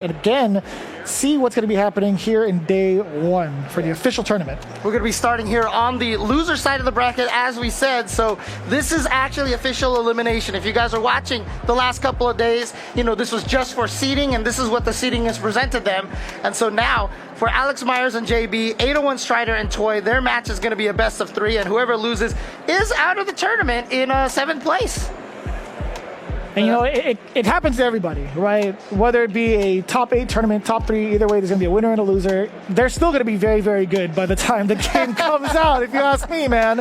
And again, see what's going to be happening here in day one for the official tournament. We're going to be starting here on the loser side of the bracket, as we said. So this is actually official elimination. If you guys are watching the last couple of days, you know, this was just for seeding, and this is what the seeding has presented them. And so now, for Alex Myers and JB, 801 Strider and Toy, their match is going to be a best of 3, and whoever loses is out of the tournament in 7th place. And you know, it happens to everybody, right? Whether it be a top 8 tournament, top 3, either way, there's going to be a winner and a loser. They're still going to be very, very good by the time the game comes out, if you ask me, man.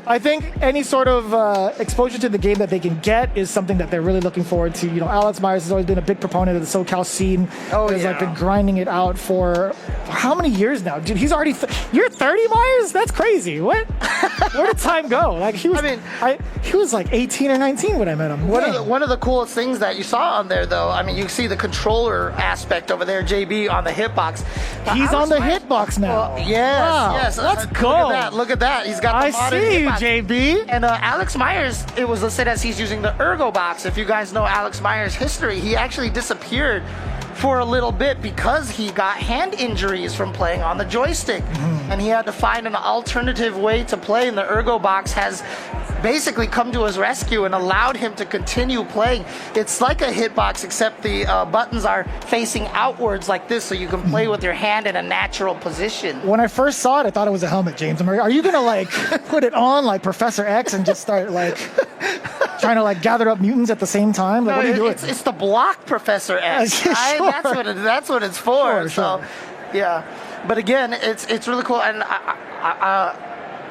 I think any sort of exposure to the game that they can get is something that they're really looking forward to. You know, Alex Myers has always been a big proponent of the SoCal scene. Oh, has yeah. like been grinding it out for how many years now? Dude, he's already... You're 30, Myers? That's crazy. What? Where did time go? Like, he was, he was like 18 or 19 when I met him. One of the coolest things that you saw on there, though, I mean, you see the controller aspect over there, JB, on the hitbox. He's on the hitbox now. Well, yes, wow. yes. Let's go. Look at that. He's got the I see you, hitbox. JB. And Alex Myers, it was listed as he's using the Ergo box. If you guys know Alex Myers' history, he actually disappeared for a little bit because he got hand injuries from playing on the joystick. And he had to find an alternative way to play, and the Ergo box has basically come to his rescue and allowed him to continue playing. It's like a hitbox, except the buttons are facing outwards like this, so you can play with your hand in a natural position. When I first saw it, I thought it was a helmet, James. Are you gonna like put it on like Professor X and just start like trying to like gather up mutants at the same time? Like, No, what are you doing? It's the block Professor X. Sure. That's what it's for. Sure. So, yeah. But again, it's really cool, and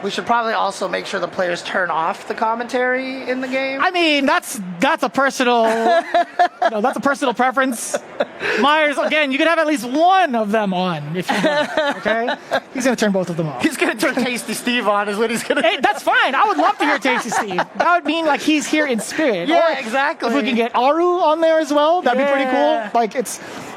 we should probably also make sure the players turn off the commentary in the game. I mean, that's a personal, that's a personal preference. Myers, again, you can have at least one of them on if you want, okay? He's gonna turn both of them off. He's gonna turn Tasty Steve on, is what he's gonna. Hey, that's fine. I would love to hear Tasty Steve. That would mean like he's here in spirit. Yeah, or exactly. If we can get Aru on there as well, that'd be pretty Yeah. cool. Like,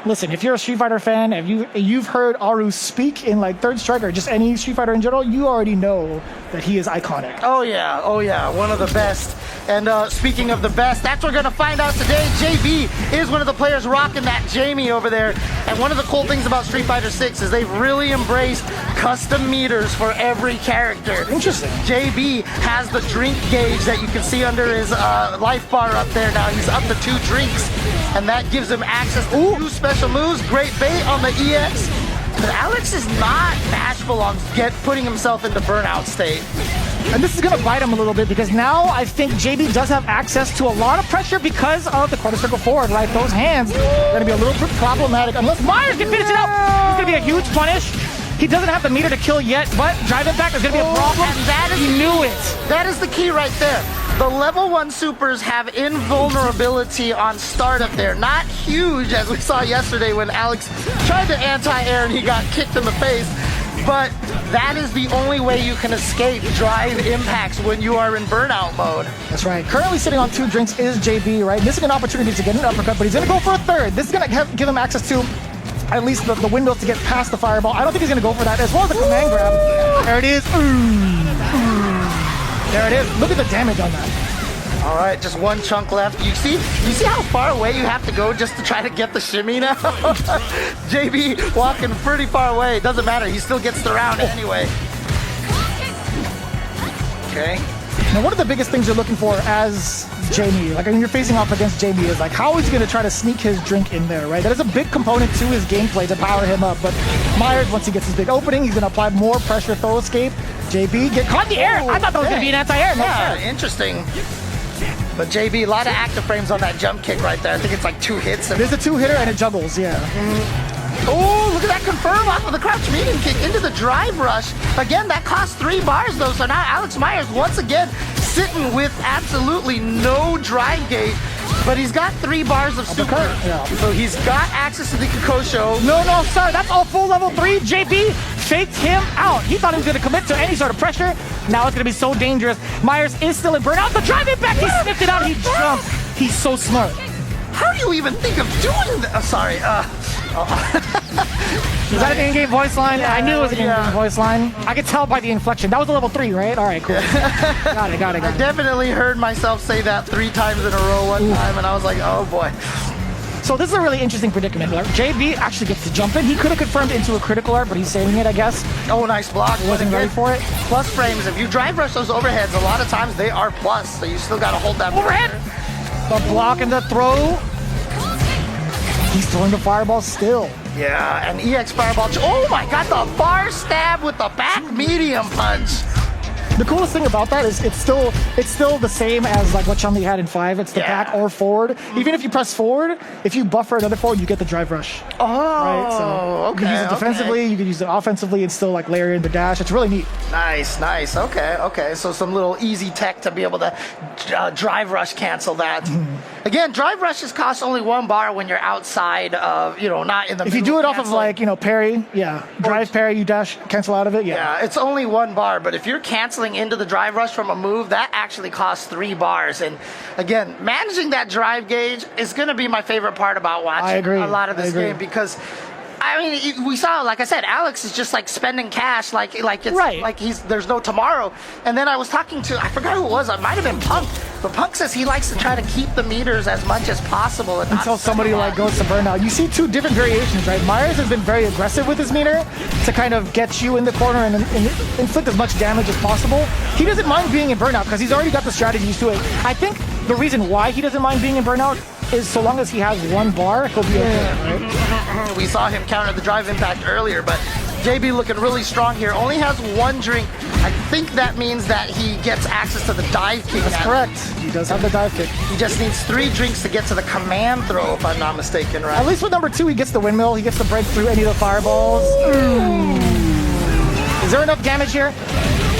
listen, if you're a Street Fighter fan, if you've heard Aru speak in like Third Strike or just any Street Fighter in general, you already know that he is iconic. Oh yeah, one of the best. And speaking of the best, that's what we're gonna find out today. JB is one of the players rocking that Jamie over there. And one of the cool things about Street Fighter 6 is they've really embraced custom meters for every character. Interesting. JB has the drink gauge that you can see under his life bar up there now. He's up to 2 drinks, and that gives him access to 2 special moves. Great bait on the EX. But Alex is not bashful on putting himself into burnout state. And this is going to bite him a little bit because now I think JB does have access to a lot of pressure because of the quarter circle forward, right? Those hands are going to be a little bit problematic unless Myers can finish it up. It's going to be a huge punish. He doesn't have the meter to kill yet, but drive it back is going to be a problem. And that is, he knew it. That is the key right there. The level 1 supers have invulnerability on startup there. Not huge, as we saw yesterday when Alex tried to anti-air and he got kicked in the face. But that is the only way you can escape drive impacts when you are in burnout mode. That's right. Currently sitting on 2 drinks is JB, right? This is an opportunity to get an uppercut, but he's going to go for a third. This is going to give him access to at least the windows to get past the fireball. I don't think he's going to go for that, as well as the command grab. There it is. There it is. Look at the damage on that. All right, just 1 chunk left. You see how far away you have to go just to try to get the shimmy now? JB walking pretty far away. Doesn't matter. He still gets the round anyway. Okay. Now, one of the biggest things you're looking for as Jamie, like when you're facing off against Jamie, is like how is he going to try to sneak his drink in there, right? That is a big component to his gameplay to power him up. But Myers, once he gets his big opening, he's going to apply more pressure, throw escape. JB get caught in the air. I thought that was going to be an anti-air. No, Yeah, sir. interesting. But JB, a lot of active frames on that jump kick right there. I think it's like 2 hits. There's a 2-hitter and it juggles, yeah. Oh, look at that confirm off of the crouch medium kick into the drive rush. Again, that costs 3 bars though, so now Alex Myers once again sitting with absolutely no drive gate, but he's got 3 bars of super. Yeah. So he's got access to the Kakosho. No, sir, that's all full level 3. JB faked him out. He thought he was going to commit to any sort of pressure. Now it's going to be so dangerous. Myers is still in burnout. The drive it back, he sniffed it out, he jumped. He's so smart. How do you even think of doing that? Sorry. Is that an in-game voice line? Yeah, I knew it was an yeah. in-game voice line. I could tell by the inflection. That was a level 3, right? All right, cool. Got it. I definitely heard myself say that 3 times in a row one time, and I was like, oh boy. So this is a really interesting predicament. Like, JB actually gets to jump in. He could have confirmed into a critical art, but he's saving it, I guess. Oh, nice block. Wasn't ready for it. Plus frames. If you drive rush those overheads, a lot of times they are plus, so you still got to hold that Overhead! The block and the throw. He's throwing the fireball still. Yeah, and EX fireball. Oh my god, the bar stab with the back medium punch. The coolest thing about that is it's still the same as like what Chun-Li had in 5. It's the back or forward. Even if you press forward, if you buffer another forward, you get the drive rush. Oh, right? So okay. You can use it defensively, you can use it offensively, and still like layer in the dash. It's really neat. Nice, nice. Okay. So some little easy tech to be able to drive rush cancel that. Again, drive rushes cost only 1 bar when you're outside of, not in the If you do it off of like, parry, drive parry, you dash, cancel out of it, Yeah, it's only 1 bar, but if you're canceling into the drive rush from a move, that actually costs 3 bars. And again, managing that drive gauge is going to be my favorite part about watching a lot of this game, because I mean, we saw, like I said, Alex is just like spending cash like there's no tomorrow. And then I was talking to, I forgot who it was, it might have been Punk, but Punk says he likes to try to keep the meters as much as possible and until somebody like goes to burnout. You see 2 different variations, right? Myers has been very aggressive with his meter to kind of get you in the corner and inflict as much damage as possible. He doesn't mind being in burnout because he's already got the strategies to it. I think the reason why he doesn't mind being in burnout is so long as he has 1 bar, he'll be okay, right? We saw him counter the drive impact earlier, but JB looking really strong here. Only has 1 drink. I think that means that he gets access to the dive kick. That's correct. He does have the dive kick. He just needs 3 drinks to get to the command throw, if I'm not mistaken, right? At least with number 2, he gets the windmill. He gets to break through any of the fireballs. Is there enough damage here?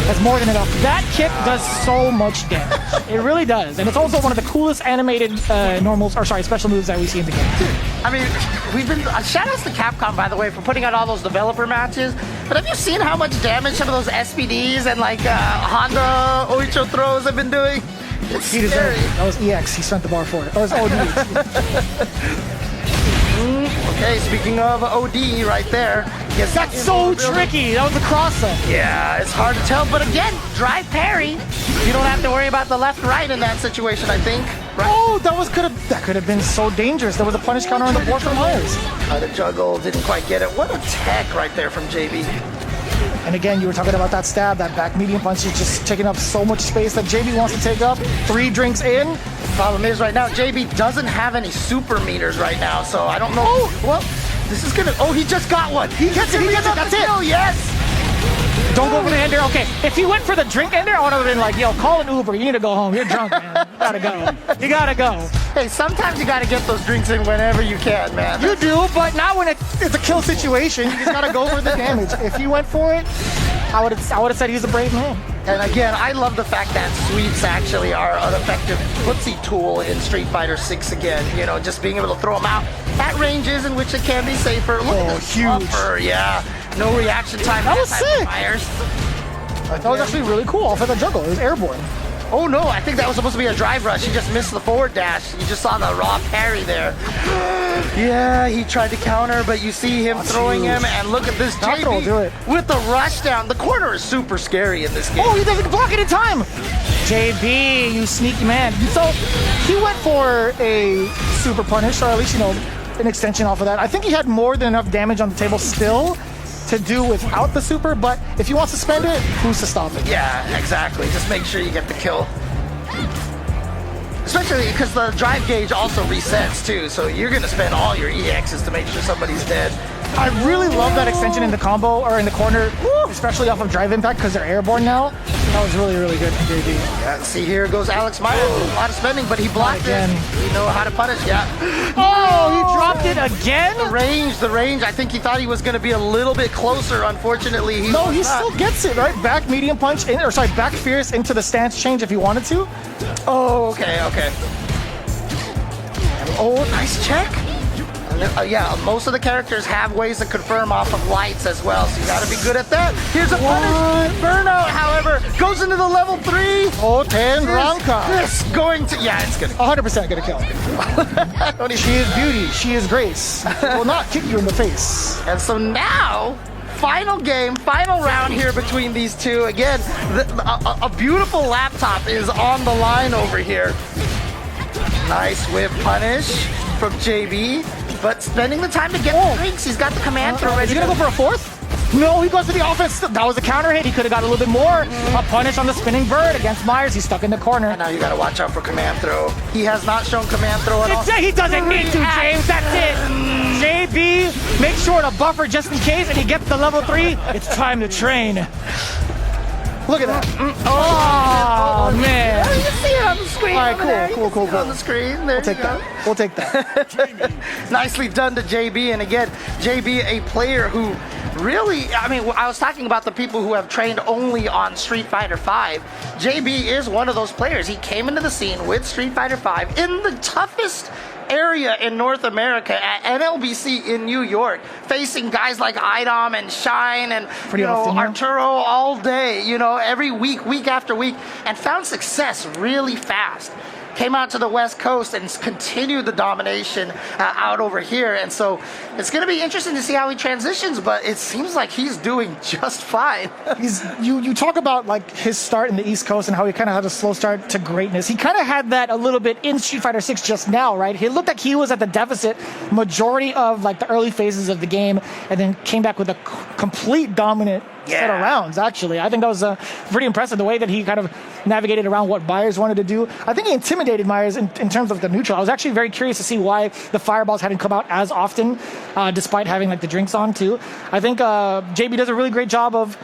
That's more than enough. That kick does so much damage. It really does. And it's also one of the coolest animated special moves that we see in the game. I mean, we've been, shout outs to Capcom, by the way, for putting out all those developer matches. But have you seen how much damage some of those SPDs and like Honda Oicho throws have been doing? It's he deserved it. That was EX. He spent the bar for it. That was OD. Okay, speaking of OD right there. Yes, that's so tricky. That was a cross-up. Yeah, it's hard to tell. But again, drive parry. You don't have to worry about the left-right in that situation, I think. Right? Oh, that could have been so dangerous. There was a punish counter on the board from Myers. The juggle didn't quite get it. What a tech right there from JB. And again, you were talking about that stab, that back medium punch is just taking up so much space that JB wants to take up. 3 drinks in. Problem is right now, JB doesn't have any super meters right now, so I don't know. Oh, well, this is gonna, he just got one. He gets it, that's it. Yes. Don't go for the ender. Okay, if he went for the drink ender, I would have been like, yo, call an Uber. You need to go home. You're drunk, man. You gotta go. You gotta go. Hey, sometimes you gotta get those drinks in whenever you can, man. You do, but not when it's a kill situation. You just gotta go for the damage. If he went for it, I would have said he's a brave man. And again, I love the fact that sweeps actually are an effective footsie tool in Street Fighter 6 again. Just being able to throw them out at ranges in which it can be safer. Look at this huge. buffer, yeah. No reaction time. That was sick. Fires. That was actually really cool off of the juggle. It was airborne. Oh no, I think that was supposed to be a drive rush. He just missed the forward dash. You just saw the raw parry there. Yeah, he tried to counter, but you see him throwing him, and look at this JB with the rush down. The corner is super scary in this game. Oh, he doesn't block it in time. JB, you sneaky man. So he went for a super punish, or at least, an extension off of that. I think he had more than enough damage on the table still to do without the super, but if he wants to spend it, who's to stop it? Yeah, exactly. Just make sure you get the kill. Especially because the drive gauge also resets too, so you're going to spend all your EXs to make sure somebody's dead. I really love that extension in the combo, or in the corner, especially off of drive impact, because they're airborne now. That was really, really good from JB. Yeah, see, here goes Alex Myers. A lot of spending, but he blocked it. You know how to punish, yeah. Oh, he dropped it again? The range. I think he thought he was going to be a little bit closer. Unfortunately, he still gets it, right? Back medium punch, back fierce into the stance change if he wanted to. Oh, okay. Oh, nice check. Yeah, most of the characters have ways to confirm off of lights as well, so you gotta be good at that. Here's a punish. Burnout, however, goes into the level 3. Oh, 10 Ranka. It's going to, it's gonna 100% gonna kill. She is beauty, she is grace. Will not kick you in the face. And so now, final game, final round here between these two. Again, a beautiful laptop is on the line over here. Nice whip punish. from JB, but spending the time to get the drinks. He's got the command throw ready. Is he gonna go for a fourth? No, he goes to the offense. That was a counter hit. He could have got a little bit more. A punish on the spinning bird against Myers. He's stuck in the corner. Now you gotta watch out for command throw. He has not shown command throw at all. He doesn't need to, James. That's it. JB, make sure to buffer just in case, and he gets the level 3. It's time to train. Look at that. Oh, man. You can see it on the screen. All right, cool. On the screen. There We'll take that. We'll take that. Nicely done to JB. And again, JB, a player who really, I mean, I was talking about the people who have trained only on Street Fighter V. JB is one of those players. He came into the scene with Street Fighter V in the toughest area in North America at NLBC in New York, facing guys like iDom and Shine and Arturo all day, every week after week, and found success really fast. Came out to the West Coast and continued the domination out over here. And so it's going to be interesting to see how he transitions, but it seems like he's doing just fine. You talk about like his start in the East Coast and how he kind of had a slow start to greatness. He kind of had that a little bit in Street Fighter 6 just now, right? He looked like he was at the deficit majority of like the early phases of the game, and then came back with a complete dominant set of rounds, actually. I think that was pretty impressive, the way that he kind of navigated around what Myers wanted to do. I think he intimidated Myers in terms of the neutral. I was actually very curious to see why the fireballs hadn't come out as often, despite having like the drinks on too. I think JB does a really great job of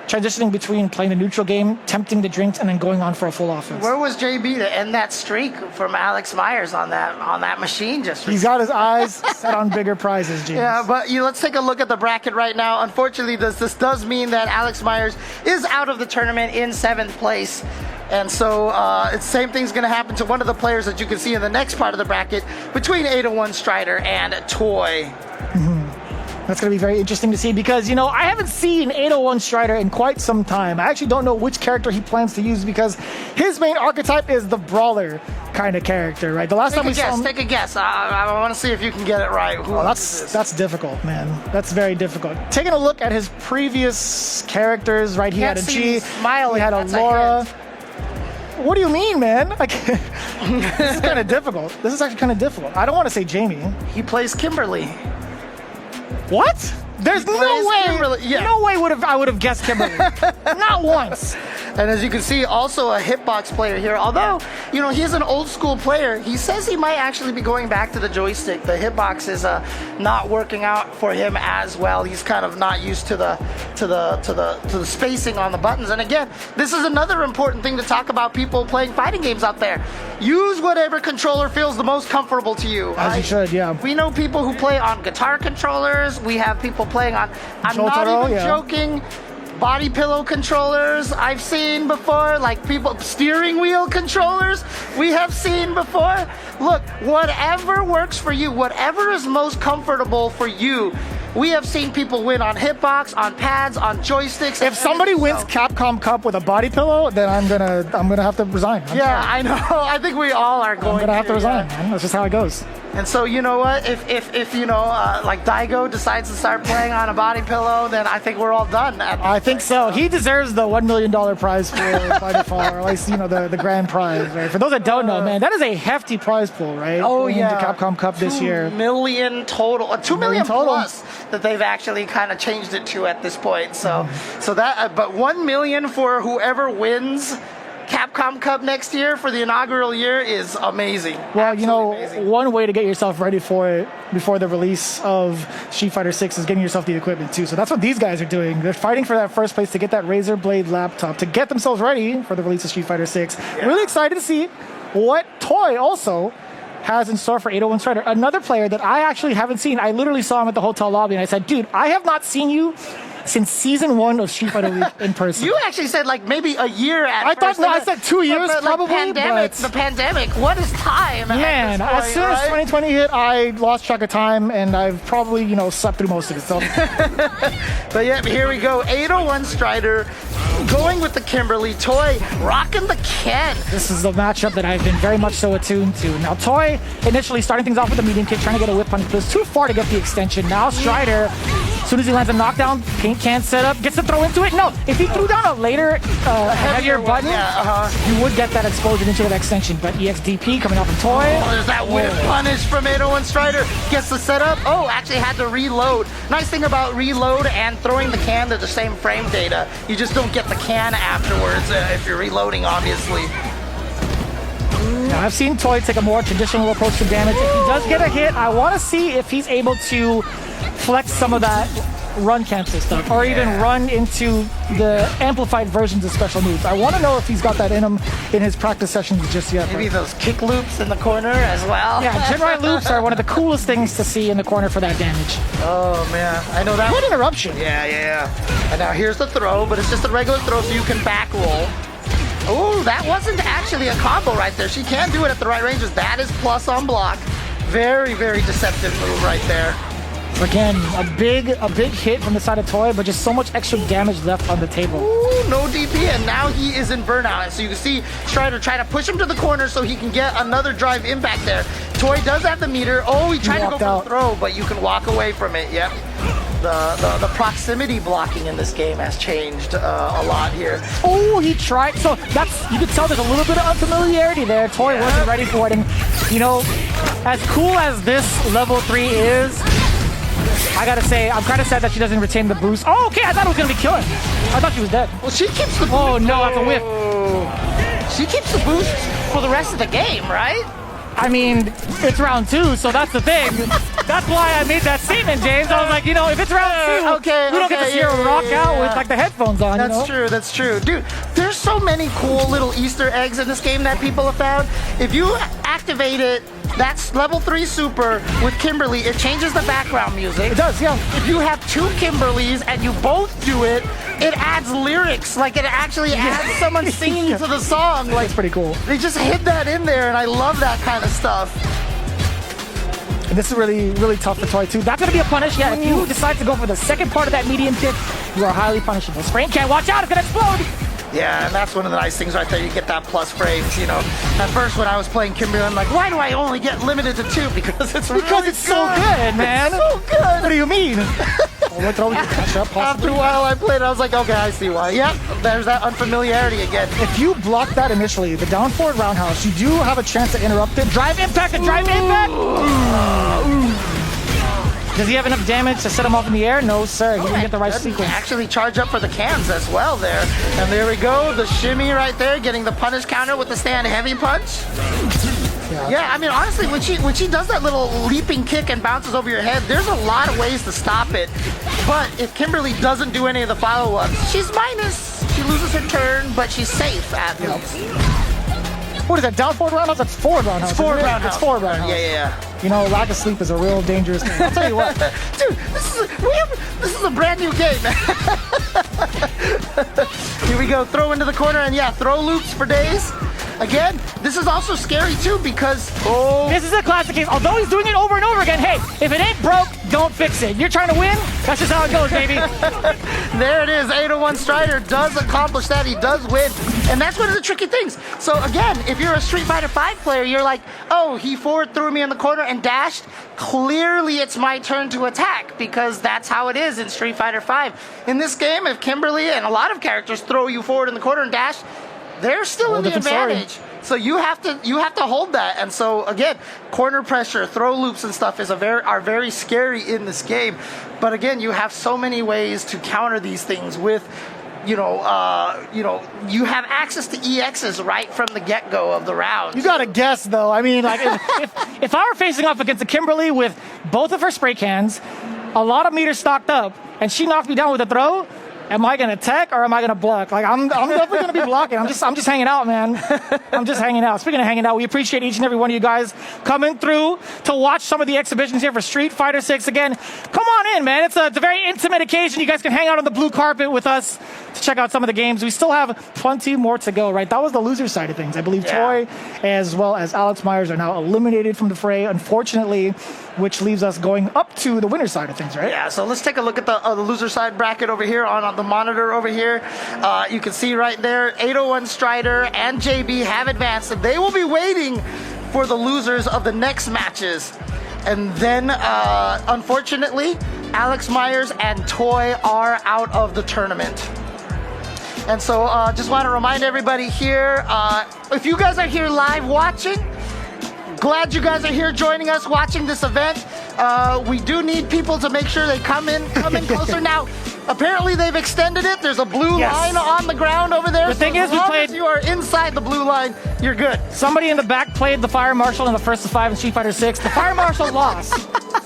transitioning between playing the neutral game, tempting the drinks, and then going on for a full offense. Where was JB to end that streak from Alex Myers on that machine? He's got his eyes set on bigger prizes, James. Yeah, but let's take a look at the bracket right now. Unfortunately, this does mean that Alex Myers is out of the tournament in 7th place. And so it's same thing's going to happen to one of the players that you can see in the next part of the bracket between 801 Strider and Toy. That's going to be very interesting to see because, I haven't seen 801 Strider in quite some time. I actually don't know which character he plans to use because his main archetype is the brawler kind of character, right? The last time we saw him... Take a guess. I want to see if you can get it right. That's difficult, man. That's very difficult. Taking a look at his previous characters, right? He had a G, he had a Laura. What do you mean, man? This is kind of difficult. This is actually kind of difficult. I don't want to say Jamie. He plays Kimberly. What? There's no way. No way I would have guessed Kimberly. Not once. And as you can see, also a hitbox player here. Although, he's an old school player. He says he might actually be going back to the joystick. The hitbox is not working out for him as well. He's kind of not used to the spacing on the buttons. And again, this is another important thing to talk about people playing fighting games out there. Use whatever controller feels the most comfortable to you. As you should, yeah. We know people who play on guitar controllers. We have people playing on, I'm not even joking, body pillow controllers I've seen before, like people, steering wheel controllers we have seen before. Look, whatever works for you, whatever is most comfortable for you. We have seen people win on hitbox, on pads, on joysticks. If somebody wins Capcom Cup with a body pillow, then I'm gonna have to resign. I know. I think we all are going. I'm gonna have to resign, man. That's just how it goes. And so you know what? If like Daigo decides to start playing on a body pillow, then I think we're all done. I think so. He deserves the $1 million prize pool by default, or at least the grand prize. Right? For those that don't know, man, that is a hefty prize pool, right? Oh yeah, the Capcom Cup this year. $2 million total. $2 million plus that they've actually kind of changed it to at this point. So but $1 million for whoever wins Capcom Cup next year for the inaugural year is amazing. Well, amazing. One way to get yourself ready for it before the release of Street Fighter 6 is getting yourself the equipment too. So that's what these guys are doing. They're fighting for that first place to get that Razer Blade laptop to get themselves ready for the release of Street Fighter 6. Yeah. Really excited to see what Toy also has in store for 801 Strider. Another player that I actually haven't seen. I literally saw him at the hotel lobby and I said, dude, I have not seen you since season 1 of Street Fighter League in person. You actually said like maybe a year at first. I said 2 years probably. The pandemic. What is time? Man, as soon as 2020 hit, I lost track of time and I've probably, slept through most of it. So. But yeah, here we go. 801 Strider going with the Kimberly. Toy rocking the Ken. This is the matchup that I've been very much so attuned to. Now Toy initially starting things off with the medium kick, trying to get a whip punch, but it's too far to get the extension. Now Strider soon as he lands a knockdown, paint can set up, gets to throw into it. No, if he threw down a later, heavier button, you would get that explosion into that extension. But EXDP coming off from Toy. Oh, there's that whip punish from 801 Strider. Gets the setup. Oh, actually had to reload. Nice thing about reload and throwing the can, they're the same frame data. You just don't get the can afterwards if you're reloading, obviously. Now, I've seen Toy take a more traditional approach to damage. If he does get a hit, I want to see if he's able to flex some of that run cancel stuff, or even run into the amplified versions of special moves. I want to know if he's got that in him in his practice sessions just yet. Maybe those kick loops in the corner as well. Yeah, gen right loops are one of the coolest things to see in the corner for that damage. Oh man, I know that. Good interruption. Yeah. And now here's the throw, but it's just a regular throw, so you can back roll. Oh, that wasn't actually a combo right there. She can do it at the right ranges. That is plus on block. Very, very deceptive move right there. Again, a big hit from the side of Toy, but just so much extra damage left on the table. Ooh, no DP, and now he is in burnout. And so you can see Strider try to push him to the corner so he can get another drive impact there. Toy does have the meter. Oh, he tried to go for the throw, but you can walk away from it. Yep. The proximity blocking in this game has changed a lot here. Oh, he tried. So you can tell there's a little bit of unfamiliarity there. Toy wasn't ready for it. And, you know, as cool as this level 3 is, I gotta say, I'm kind of sad that she doesn't retain the boost. Oh, okay, I thought it was gonna be killing. I thought she was dead. Well, she keeps the boost. Oh, no, that's a whiff. She keeps the boost for the rest of the game, right? I mean, it's round 2, so that's the thing. That's why I made that statement, James. I was like, you know, if it's round 2, we don't get to see her rock out with like the headphones on. That's true. Dude, there's so many cool little Easter eggs in this game that people have found. If you activate it, that's level 3 super with Kimberly, it changes the background music. It does, yeah. If you have 2 Kimberlys and you both do it, it adds lyrics. Like it actually adds someone singing to the song. Like, it's pretty cool. They just hid that in there, and I love that kind of stuff. And this is really, really tough for Toy too. That's gonna be a punish. Yeah, if you decide to go for the second part of that medium kick, you are highly punishable. Sprain can, watch out, it's gonna explode. Yeah, and that's one of the nice things right there. You get that plus frames, you know. At first, when I was playing Kimberly, I'm like, why do I only get limited to 2? Because it's so good, man. It's so good. What do you mean? After a while I played, I was like, okay, I see why. Yep, there's that unfamiliarity again. If you block that initially, the down forward roundhouse, you do have a chance to interrupt it. Drive impact and drive impact. Does he have enough damage to set him off in the air? No, sir. He didn't get the right sequence. Actually charge up for the cans as well there. And there we go. The shimmy right there, getting the punish counter with the stand heavy punch. Yeah, I mean, honestly, when she does that little leaping kick and bounces over your head, there's a lot of ways to stop it. But if Kimberly doesn't do any of the follow-ups, she's minus. She loses her turn, but she's safe at least. What is that, down forward roundhouse? That's forward roundhouse. It's forward roundhouse. It's forward roundhouse. Yeah. You know, lack of sleep is a real dangerous thing. I'll tell you what. Dude, this is a brand new game. Here we go, throw into the corner, and throw loops for days. Again, this is also scary too because this is a classic case. Although he's doing it over and over again, hey, if it ain't broke, don't fix it. You're trying to win? That's just how it goes, baby. There it is. 801 Strider does accomplish that. He does win. And that's one of the tricky things. So again, if you're a Street Fighter 5 player, you're like, oh, he forward threw me in the corner and dashed. Clearly it's my turn to attack because that's how it is in Street Fighter 5. In this game, if Kimberly and a lot of characters throw you forward in the corner and dash, they're still in the advantage. So you have to hold that. And so again, corner pressure, throw loops and stuff are very scary in this game. But again, you have so many ways to counter these things with you have access to EXs right from the get-go of the round. You gotta guess though. I mean, like if I were facing off against a Kimberly with both of her spray cans, a lot of meters stocked up, and she knocked me down with a throw, am I gonna tech or am I gonna block? Like I'm definitely gonna be blocking. I'm just hanging out, man. I'm just hanging out. Speaking of hanging out, we appreciate each and every one of you guys coming through to watch some of the exhibitions here for Street Fighter 6. Again, come on in, man. It's a very intimate occasion. You guys can hang out on the blue carpet with us to check out some of the games. We still have plenty more to go, right? That was the loser side of things. I believe Toy as well as Alex Myers are now eliminated from the fray, unfortunately, which leaves us going up to the winner side of things, right? Yeah, so let's take a look at the loser side bracket over here on the monitor over here. You can see right there, 801 Strider and JB have advanced, and they will be waiting for the losers of the next matches. And then, unfortunately, Alex Myers and Toy are out of the tournament. And so just want to remind everybody here, if you guys are here live watching, glad you guys are here joining us watching this event. We do need people to make sure they come in closer. Now, apparently they've extended it. There's a blue line on the ground over there. The thing is, as you are inside the blue line, you're good. Somebody in the back played the Fire Marshal in the first of 5 in Street Fighter 6. The Fire Marshal lost.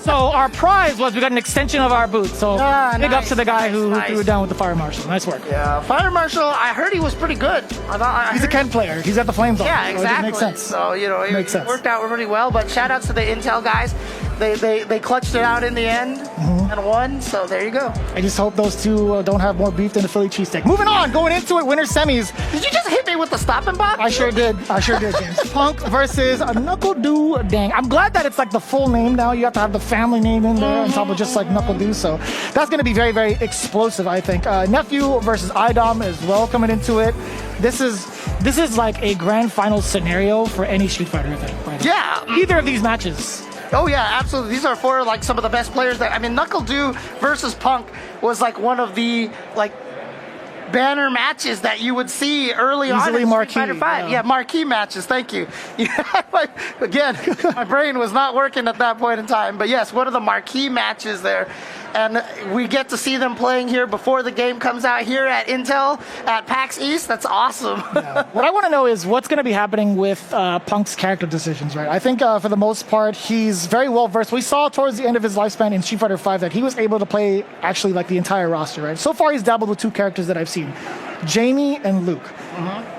So our prize was we got an extension of our booth. So big ups to the guy who threw it down with the Fire Marshal. Nice work. Yeah, Fire Marshal, I heard he was pretty good. He's a Ken player. He's got the flames on. Yeah, exactly. So it makes sense. So, it worked out really well. But shout outs to the Intel guys. They clutched it out in the end and won. So there you go. I just hope those two don't have more beef than the Philly cheesesteak. Moving on, going into it, winner semis. Did you just hit me with the stopping box? I sure did, James. Punk versus NuckleDu. Dang, I'm glad that it's like the full name now. You have to have the family name in there on top of just like NuckleDu. So that's going to be very, very explosive, I think. Nephew versus iDom as well coming into it. This is like a grand final scenario for any Street Fighter event. Right? Yeah. Either of these matches. Oh yeah, absolutely. These are for like some of the best players that NuckleDu versus Punk was like one of the like banner matches that you would see early on in Street Fighter 5. Yeah, marquee matches. Thank you. Yeah, again, my brain was not working at that point in time. But yes, one of the marquee matches there. And we get to see them playing here before the game comes out here at Intel at PAX East. That's awesome. Yeah. What I want to know is what's going to be happening with Punk's character decisions, right? I think for the most part, he's very well versed. We saw towards the end of his lifespan in Street Fighter 5 that he was able to play actually like the entire roster, right? So far, he's dabbled with 2 characters that I've seen, Jamie and Luke.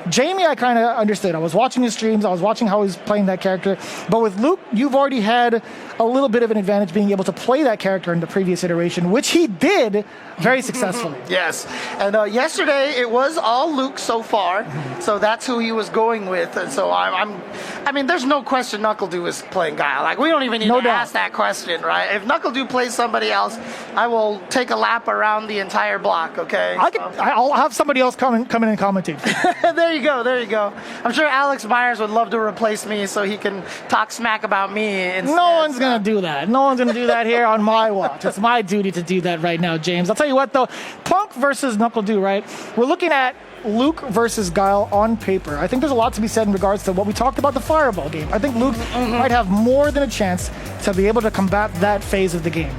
Jamie, I kind of understood. I was watching his streams. I was watching how he was playing that character. But with Luke, you've already had a little bit of an advantage being able to play that character in the previous iteration, which he did very successfully. Yes. And yesterday, it was all Luke so far. So that's who he was going with. And so I mean, there's no question NuckleDu is playing Guile. Like, we don't even need to ask that question, right? If NuckleDu plays somebody else, I will take a lap around the entire block, okay? I'll have somebody else come in and commentate. There you go. I'm sure Alex Myers would love to replace me so he can talk smack about me instead. No one's going to do that. No one's going to do that here on my watch. It's my duty to do that right now, James. I'll tell you what, though. Punk versus NuckleDu, right? We're looking at Luke versus Guile on paper. I think there's a lot to be said in regards to what we talked about the Fireball game. I think Luke might have more than a chance to be able to combat that phase of the game.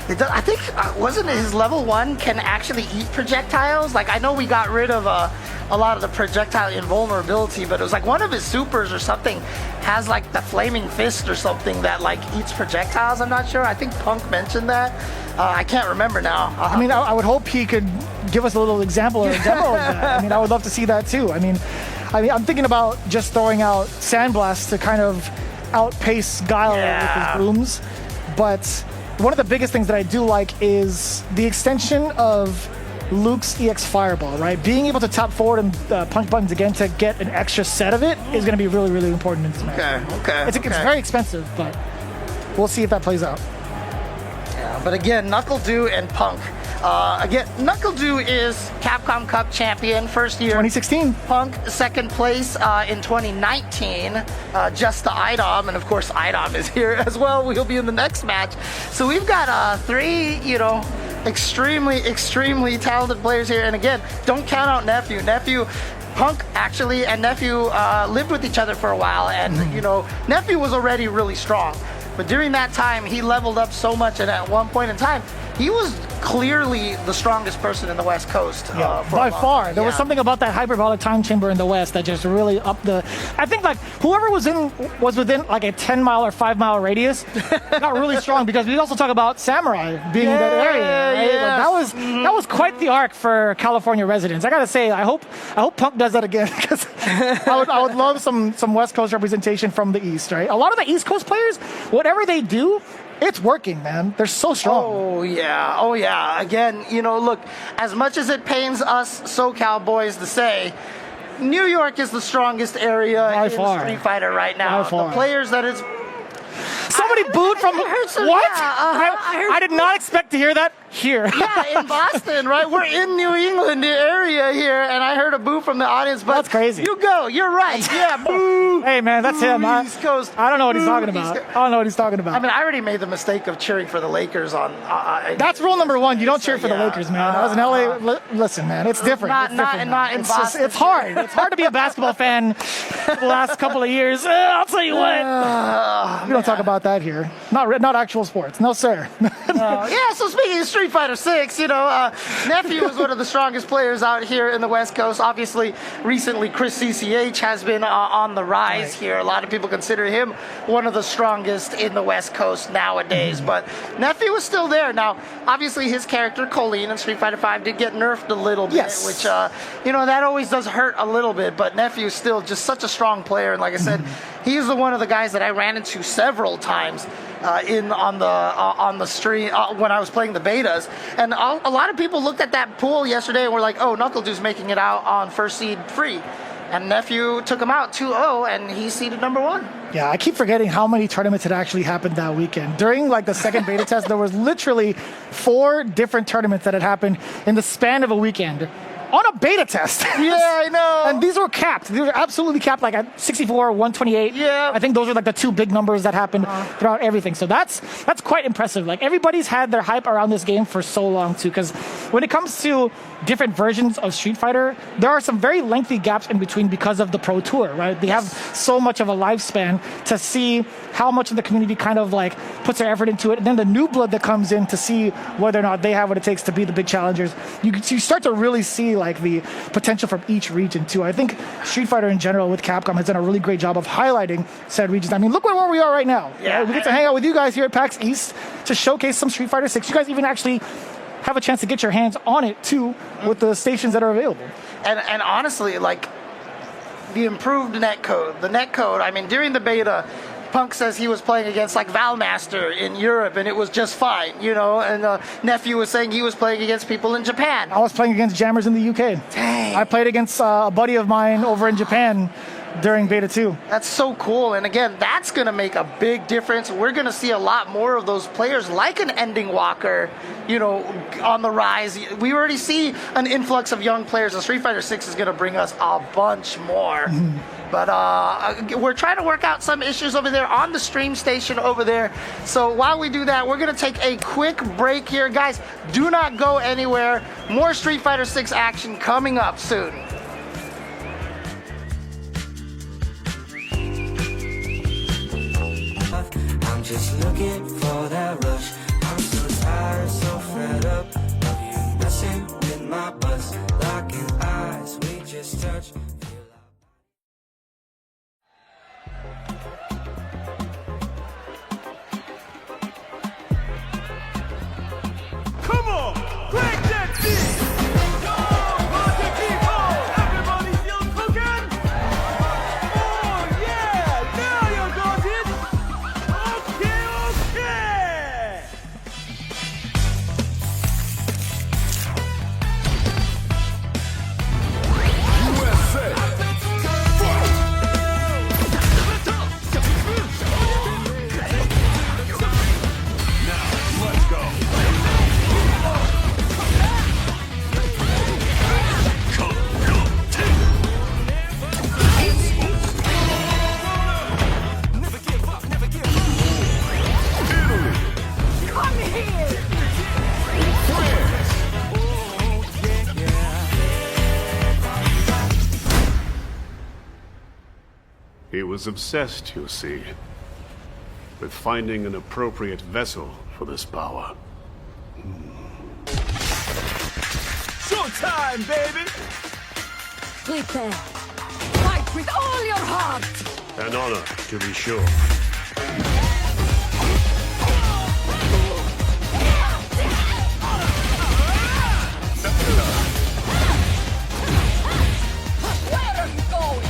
I think, wasn't his level 1 can actually eat projectiles? Like, I know we got rid of a lot of the projectile invulnerability, but it was like one of his supers or something has like the flaming fist or something that like eats projectiles. I'm not sure. I think Punk mentioned that. I can't remember now. I mean, I would hope he could give us a little example or a demo of that. I mean, I would love to see that too. I mean, I'm thinking about just throwing out Sandblast to kind of outpace Guile with his brooms, but one of the biggest things that I do like is the extension of Luke's EX Fireball, right? Being able to tap forward and punch buttons again to get an extra set of it is going to be really, really important in this match. Okay. It's very expensive, but we'll see if that plays out. Yeah, but again, NuckleDu and Punk. Again, NuckleDu is Capcom Cup champion, first year. 2016. Punk, second place in 2019, just to iDom. And of course, iDom is here as well. We'll be in the next match. So we've got 3, extremely talented players here. And again, don't count out Nephew. Punk actually and Nephew lived with each other for a while. And, Nephew was already really strong. But during that time, he leveled up so much. And at one point in time, he was clearly the strongest person in the West Coast. By far. There was something about that hyperbolic time chamber in the West that just really upped the... I think like whoever was within like a 10-mile or 5-mile radius got really strong, because we also talk about Samurai being in that area. Right? Yes. Like, that was quite the arc for California residents. I gotta say, I hope Punk does that again, because I would love some West Coast representation from the East, right? A lot of the East Coast players, whatever they do, it's working, man. They're so strong. Oh, yeah. Again, look, as much as it pains us SoCal boys to say, New York is the strongest area in Street Fighter right now. The players that it's... Somebody booed from some- what? yeah, I did not expect to hear that here. Yeah, in Boston, right? We're in New England area here, and I heard a boo from the audience. But That's crazy. You go. You're right. Yeah, boo. Hey man, that's him. East Coast. I don't know what he's talking Boo, about. East I don't know what he's talking about. I mean, I already made the mistake of cheering for the Lakers on. That's rule number one. You don't cheer for the yeah. Lakers, man. I was in LA. Listen, man, it's different. Not- It's different, not man. in It's just- Boston. it's hard. It's hard to be a basketball fan the last couple of years. I'll tell you what. We don't talk about that here. Not actual sports. No, sir. Yeah, so speaking of Street Fighter 6, Nephew is one of the strongest players out here in the West Coast. Obviously, recently Chris CCH has been on the rise here. A lot of people consider him one of the strongest in the West Coast nowadays. But Nephew is still there. Now, obviously, his character, Colleen, in Street Fighter 5 did get nerfed a little bit, Yes. which, that always does hurt a little bit. But Nephew is still just such a strong player. And like I said, he's one of the guys that I ran into several times on the stream when I was playing the betas, and a lot of people looked at that pool yesterday and were like, "Oh, NuckleDu's making it out on first seed free," and Nephew took him out 2-0, and he's seeded number 1. Yeah, I keep forgetting how many tournaments had actually happened that weekend. During the second beta test, there was literally 4 different tournaments that had happened in the span of a weekend. On a beta test. Yeah, I know. And these were capped. These were absolutely capped, at 64, 128. Yeah. I think those are the 2 big numbers that happened throughout everything. So that's quite impressive. Everybody's had their hype around this game for so long too, because when it comes to different versions of Street Fighter, there are some very lengthy gaps in between because of the Pro Tour, right? They have so much of a lifespan to see how much of the community kind of puts their effort into it, and then the new blood that comes in to see whether or not they have what it takes to be the big challengers. You start to really see the potential from each region too. I think Street Fighter in general with Capcom has done a really great job of highlighting said regions. I mean, look where we are right now. Yeah. Right? We get to hang out with you guys here at PAX East to showcase some Street Fighter 6. You guys even actually have a chance to get your hands on it too with the stations that are available. And honestly, the improved netcode, I mean, during the beta, Punk says he was playing against Valmaster in Europe and it was just fine, and Nephew was saying he was playing against people in Japan. I was playing against jammers in the UK. Dang. I played against a buddy of mine over in Japan during beta 2. That's so cool. And again, that's going to make a big difference. We're going to see a lot more of those players like an Ending Walker, on the rise. We already see an influx of young players, and Street Fighter 6 is going to bring us a bunch more. But we're trying to work out some issues over there on the stream station over there. So while we do that, we're going to take a quick break here. Guys, do not go anywhere. More Street Fighter 6 action coming up soon. I'm just looking for that rush. I'm so tired, so fed up of you messing with my buzz. Locking eyes, we just touch. Come on, crank that beat. Yo, party people, everybody still cooking? Oh yeah, now you got it. Okay. USA. Now let's go. He was obsessed, you see, with finding an appropriate vessel for this power. Showtime, baby! Prepare. Fight with all your heart! An honor, to be sure. Where are you going?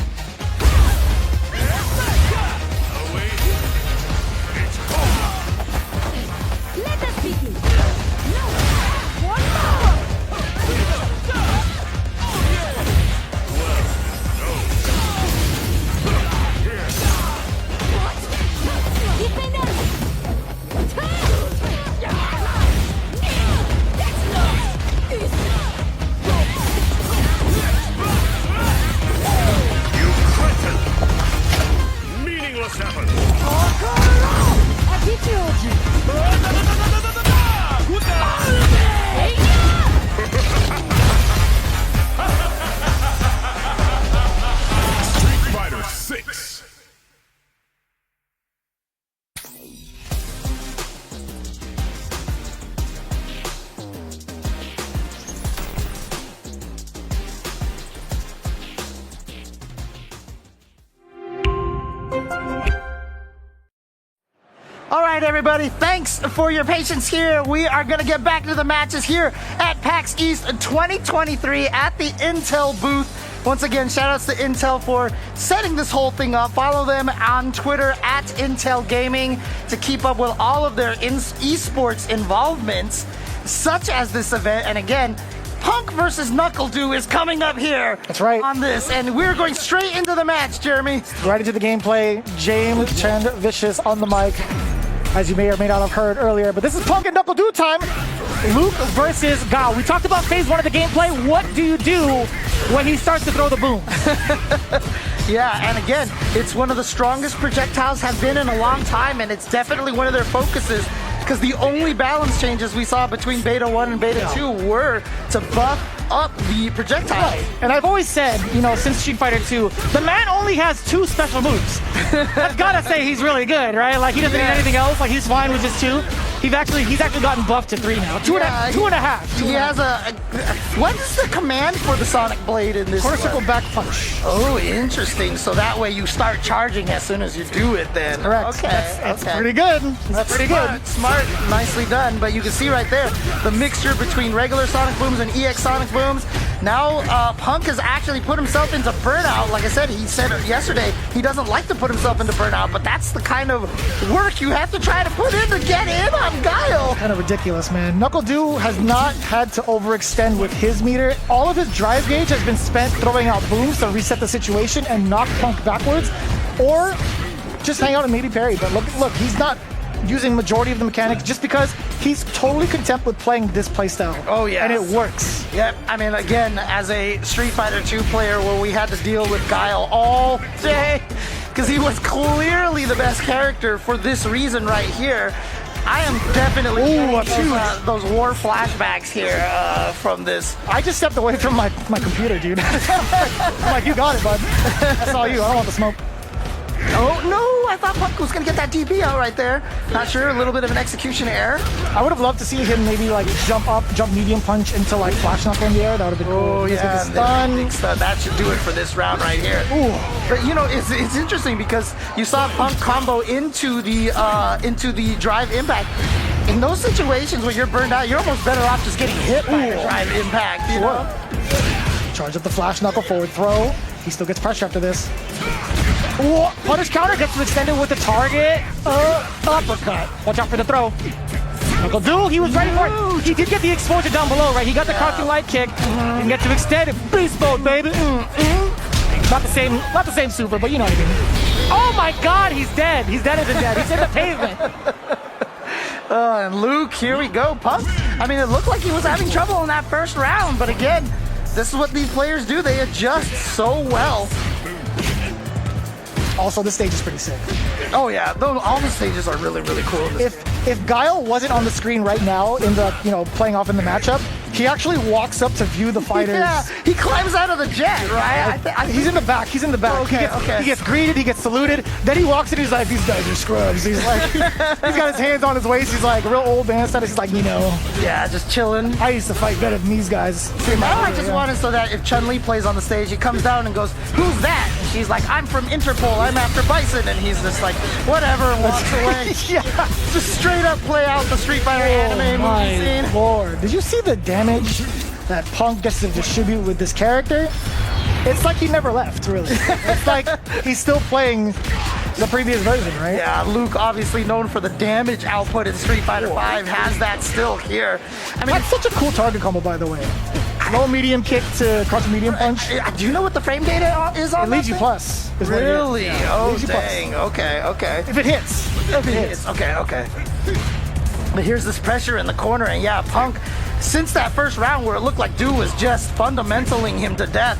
Let us begin. No! One more! What? everybody. Thanks for your patience here. We are going to get back to the matches here at PAX East 2023 at the Intel booth. Once again, shout outs to Intel for setting this whole thing up. Follow them on Twitter at Intel Gaming to keep up with all of their esports involvements, such as this event. And again, Punk versus NuckleDu is coming up here. That's right. On this, and we're going straight into the match, Jeremy. Right into the gameplay. James Chen Vicious on the mic, as you may or may not have heard earlier. But this is Punk and NuckleDu time. Luke versus Gao. We talked about phase 1 of the gameplay. What do you do when he starts to throw the boom? Yeah, and again, it's one of the strongest projectiles have been in a long time, and it's definitely one of their focuses, because the only balance changes we saw between Beta 1 and Beta 2 were to buff up the projectile. Right. And I've always said, you know, since Street Fighter 2, the man only has 2 special moves. I've gotta say he's really good, right? Like, he doesn't need anything else. Like, he's fine with just 2. He's actually gotten buffed to 3 now. Two and a half. He has what's the command for the Sonic Blade in this? Quarter one? circle back punch. Oh, interesting. So that way you start charging as soon as you do it then. Correct. Okay. That's okay. pretty good. That's pretty good. Smart. Nicely done. But you can see right there the mixture between regular Sonic Booms and EX Sonic Booms. Now Punk has actually put himself into burnout. Like I said, he said yesterday he doesn't like to put himself into burnout, but that's the kind of work you have to try to put in to get in on Guile. Kind of ridiculous, man. NuckleDu has not had to overextend with his meter. All of his drive gauge has been spent throwing out booms to reset the situation and knock Punk backwards, or just hang out and maybe parry. But look, he's not using majority of the mechanics just because he's totally content with playing this playstyle. Oh, yeah. And it works. Yep. I mean, again, as a Street Fighter 2 player where we had to deal with Guile all day because he was clearly the best character for this reason right here, I am definitely getting those war flashbacks here from this. I just stepped away from my computer, dude. I'm like, you got it, bud. That's all you. I don't want the smoke. Oh, no, I thought Punk was going to get that DP out right there. Not sure, a little bit of an execution error. I would have loved to see him maybe like jump medium punch into like flash knuckle in the air. That would have been cool. Oh, yeah, and then big stun. That should do it for this round right here. Ooh. But, you know, it's interesting because you saw Punk combo into the drive impact. In those situations where you're burned out, you're almost better off just getting hit by a drive impact, you know? Charge up the flash knuckle forward throw. He still gets pressure after this. Ooh, punish counter gets to extend it with the target. Uppercut. Watch out for the throw. NuckleDu, he was ready for it. He did get the exposure down below, right? He got the crouching light kick. He can get to extend it. Beast mode, baby. Not the same super, but you know what I mean. Oh my God, he's dead. He's dead as a dead. He's in the pavement. And Luke, here we go. Punk, I mean, it looked like he was having trouble in that first round, but again, this is what these players do. They adjust so well. Also, this stage is pretty sick. Oh yeah, all the stages are really, really cool. If Guile wasn't on the screen right now in the, playing off in the matchup, he actually walks up to view the fighters. Yeah, he climbs out of the jet, right? He's in the back. He's in the back. Okay, he gets greeted. He gets saluted. Then he walks in. He's like, "These guys are scrubs." He's like, he's got his hands on his waist. He's like, real old man status. He's like, yeah, just chilling. I used to fight better than these guys. I just wanted so that if Chun-Li plays on the stage, he comes down and goes, "Who's that?" And she's like, "I'm from Interpol. I'm after Bison." And he's just like, "Whatever," and walks away. Yeah, just straight up play out the Street Fighter anime movie scene. Lord, did you see the damage that Punk gets to distribute with this character? It's like he never left, really. It's like he's still playing the previous version, right? Yeah, Luke, obviously known for the damage output in Street Fighter V, has that still here. I mean, that's such a cool target combo, by the way. Low medium kick to crouch medium punch. Do you know what the frame data is on? It leads you plus. Really? Yeah, oh, dang. Okay. If it hits. Okay. But here's this pressure in the corner, and yeah, Punk, since that first round where it looked like Du was just fundamentaling him to death,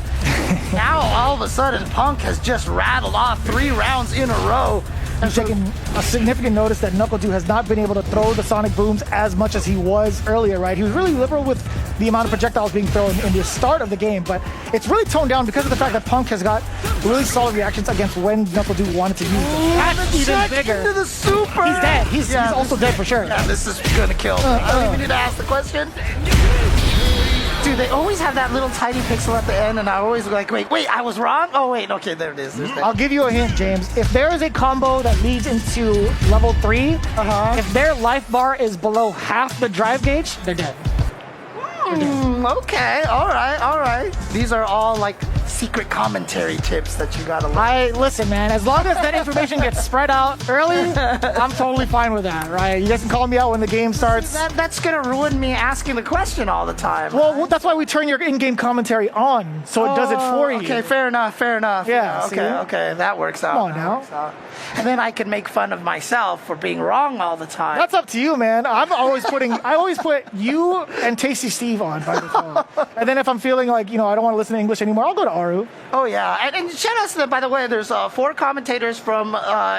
now all of a sudden Punk has just rattled off 3 rounds in a row. I'm taking a significant notice that NuckleDu has not been able to throw the sonic booms as much as he was earlier, right? He was really liberal with the amount of projectiles being thrown in the start of the game, but it's really toned down because of the fact that Punk has got really solid reactions against when NuckleDu wanted to use them. That's even bigger. Into the super. He's dead. He's also dead for sure. Yeah, this is gonna kill me. I don't even need to ask the question. Dude, they always have that little tiny pixel at the end, and I always go like, wait, I was wrong? Oh, wait, okay, there it is. There's that. I'll give you a hint, James. If there is a combo that leads into level 3, if their life bar is below half the drive gauge, they're dead. Okay, all right. These are all like secret commentary tips that you gotta learn. Listen, man, as long as that information gets spread out early, I'm totally fine with that, right? You guys can call me out when the game starts. That's gonna ruin me asking the question all the time. Well, that's why we turn your in-game commentary on, so it does it for you. Okay, fair enough. Yeah, Okay, that works out. Come on that now. works out. And then I can make fun of myself for being wrong all the time. That's up to you, man. I always put you and Tasty Steve on by default. And then if I'm feeling like, I don't want to listen to English anymore, I'll go to Aru. Oh yeah, and shout out to them, by the way. There's 4 commentators from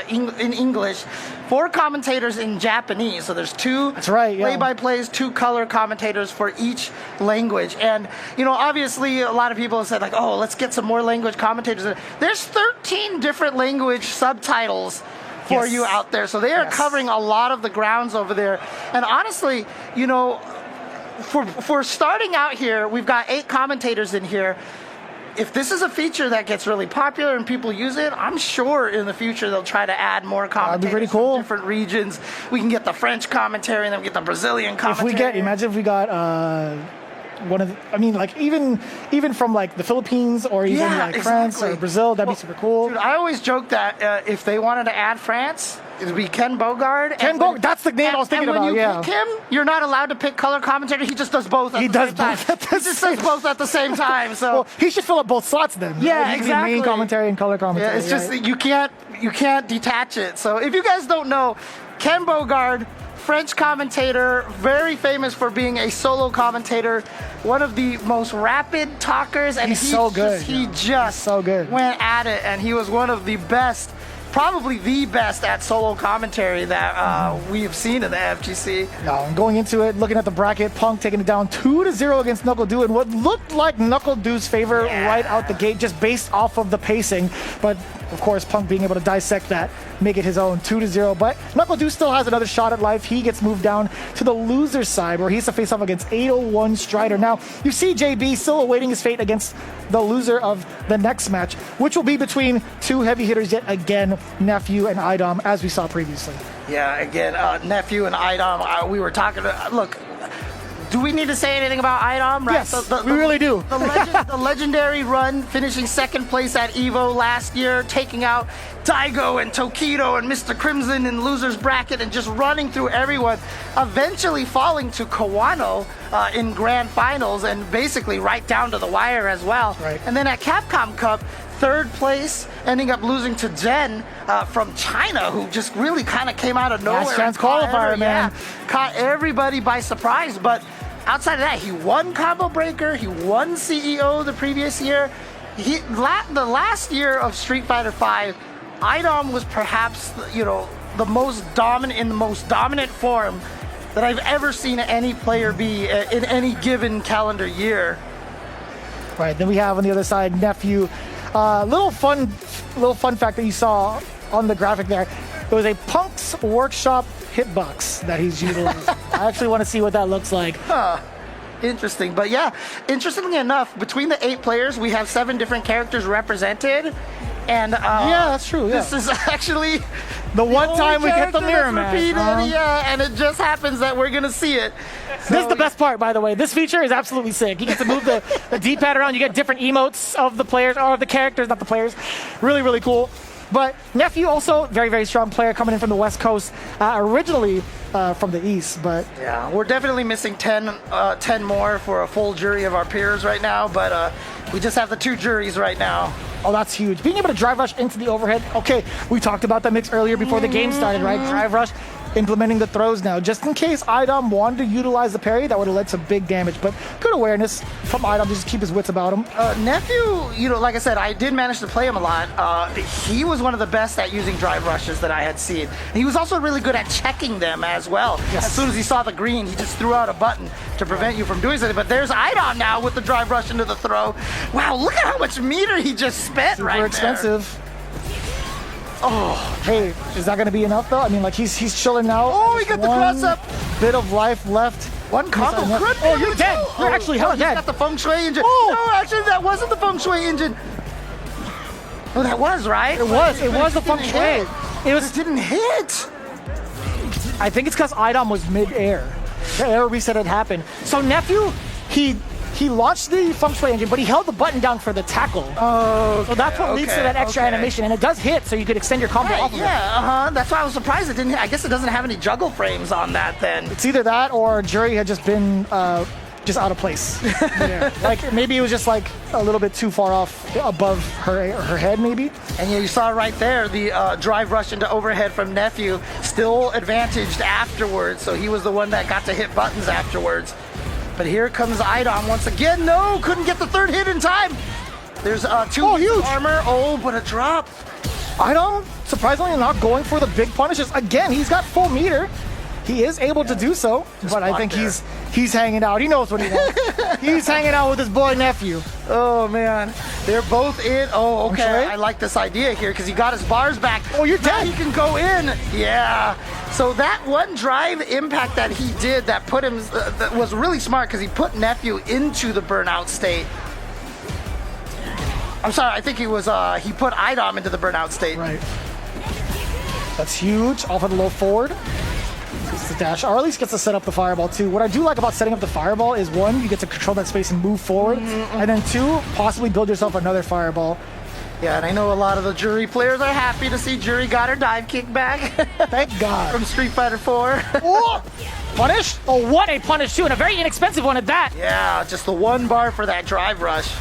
in English, 4 commentators in Japanese. So there's 2 That's right, yeah. play-by-plays, 2 color commentators for each language. And obviously, a lot of people have said like, oh, let's get some more language commentators. There's 13 different language subtitles for Yes. you out there. So they are Yes. covering a lot of the grounds over there. And honestly, for starting out here, we've got 8 commentators in here. If this is a feature that gets really popular and people use it, I'm sure in the future they'll try to add more commentators That'd be pretty cool. from different regions. We can get the French commentary and then we get the Brazilian commentary. Imagine if we got one of the, even from like the Philippines or even Yeah, France exactly. or Brazil, that'd be super cool. Dude, I always joke that if they wanted to add France, it would be Ken Bogard. That's the name I was thinking and when about, you yeah. pick him, you're not allowed to pick color commentator. He just does both at He the does same time. both at the He just same does both at the same time. So Well, he should fill up both slots then. Yeah, right? He could be exactly. main commentary and color commentary. yeah, it's just right? that you can't detach it. So if you guys don't know, Ken Bogard, French commentator, very famous for being a solo commentator, one of the most rapid talkers, and He's so good. He just so good. went at it, and he was one of the best, probably the best at solo commentary that we've seen in the FGC. No, and going into it, looking at the bracket, Punk taking it down 2-0 against NuckleDu in what looked like NuckleDu's favor right out the gate, just based off of the pacing. But of course, Punk being able to dissect that, make it his own 2-0. But NuckleDu still has another shot at life. He gets moved down to the loser side, where he has to face off against 801 Strider. Now, you see JB still awaiting his fate against the loser of the next match, which will be between 2 heavy hitters yet again, Nephew and iDom, as we saw previously. Yeah, again, Nephew and iDom, we were talking, look, do we need to say anything about iDom? Right? Yes, we really do. The legendary run, finishing 2nd place at EVO last year, taking out Daigo and Tokido and Mr. Crimson in losers bracket and just running through everyone, eventually falling to Kawano in grand finals and basically right down to the wire as well. Right. And then at Capcom Cup, 3rd place, ending up losing to Jen from China, who just really kind of came out of nowhere. Last chance and caught qualifier, man. Caught everybody by surprise. But outside of that, he won Combo Breaker, he won CEO the previous year. The last year of Street Fighter V, iDom was perhaps, the most dominant form that I've ever seen any player be in any given calendar year. Right, then we have on the other side, Nephew. Little fun fact that you saw on the graphic there. It was a Punk's Workshop hitbox that he's utilizing. I actually want to see what that looks like. Interesting. But yeah, interestingly enough, between the 8 players, we have 7 different characters represented. And Yeah, that's true. Yeah. this is actually The one only time we get the character mirror that's match. repeated, Uh-huh. yeah, and it just happens that we're gonna see it. This is the best part, by the way. This feature is absolutely sick. You get to move the D-pad around. You get different emotes of the players, or of the characters, not the players. Really, really cool. But Nephew also, very, very strong player coming in from the West Coast, originally from the East. But Yeah, we're definitely missing 10 more for a full jury of our peers right now, but we just have the 2 juries right now. oh, that's huge. Being able to drive rush into the overhead. Okay, we talked about that mix earlier before the game started, right? Drive rush, implementing the throws now. Just in case iDom wanted to utilize the parry, that would have led to big damage. But good awareness from iDom to just keep his wits about him. Nephew, like I said, I did manage to play him a lot. He was one of the best at using drive rushes that I had seen. He was also really good at checking them as well. Yes. As soon as he saw the green, he just threw out a button to prevent you from doing something. But there's iDom now with the drive rush into the throw. Wow, look at how much meter he just spent Super right there. expensive. Oh, hey, is that going to be enough though? I mean, like he's chilling now. Oh, he got the One cross up. Bit of life left One combo. Good Oh, you're dead. You're actually hella he's dead. got the feng shui engine. Oh. No, actually, that wasn't the feng shui engine. Oh, that was, right? It was. It was the feng didn't shui. hit. It was. It didn't hit. I think it's because iDom was mid-air. The air reset had happened. So Nephew, he launched the feng shui engine, but he held the button down for the tackle. Oh, So that's what leads to that extra animation, and it does hit, so you could extend your combo Right, off of it. yeah, That's why I was surprised it didn't hit. I guess it doesn't have any juggle frames on that then. It's either that or Jury had just been just out of place. Yeah. Like maybe it was just like a little bit too far off above her head, maybe. And yeah, you saw right there the drive rush into overhead from Nephew, still advantaged afterwards. So he was the one that got to hit buttons afterwards. But here comes iDom once again. No, couldn't get the third hit in time. There's 2 huge armor. Oh, but a drop. iDom surprisingly not going for the big punishes again. He's got full meter. He is able to do so, but I think there. he's hanging out. He knows what he wants. He's hanging out with his boy Nephew. Oh man, they're both in. Oh, okay. Okay. I like this idea here because he got his bars back. Oh, you're Now dead. he can go in. Yeah. So that one drive impact that he did that put him that was really smart because he put Nephew into the burnout state. I'm sorry, I think he put iDom into the burnout state. Right. That's huge. Off of the low forward. Gets the dash, or at least gets to set up the fireball too. What I do like about setting up the fireball is one, you get to control that space and move forward, and then two, possibly build yourself another fireball. Yeah, and I know a lot of the Jury players are happy to see Jury got her dive kick back Thank God. from Street Fighter 4. Oh, punish? Oh, what a punish too, and a very inexpensive one at that. Yeah, just the one bar for that drive rush.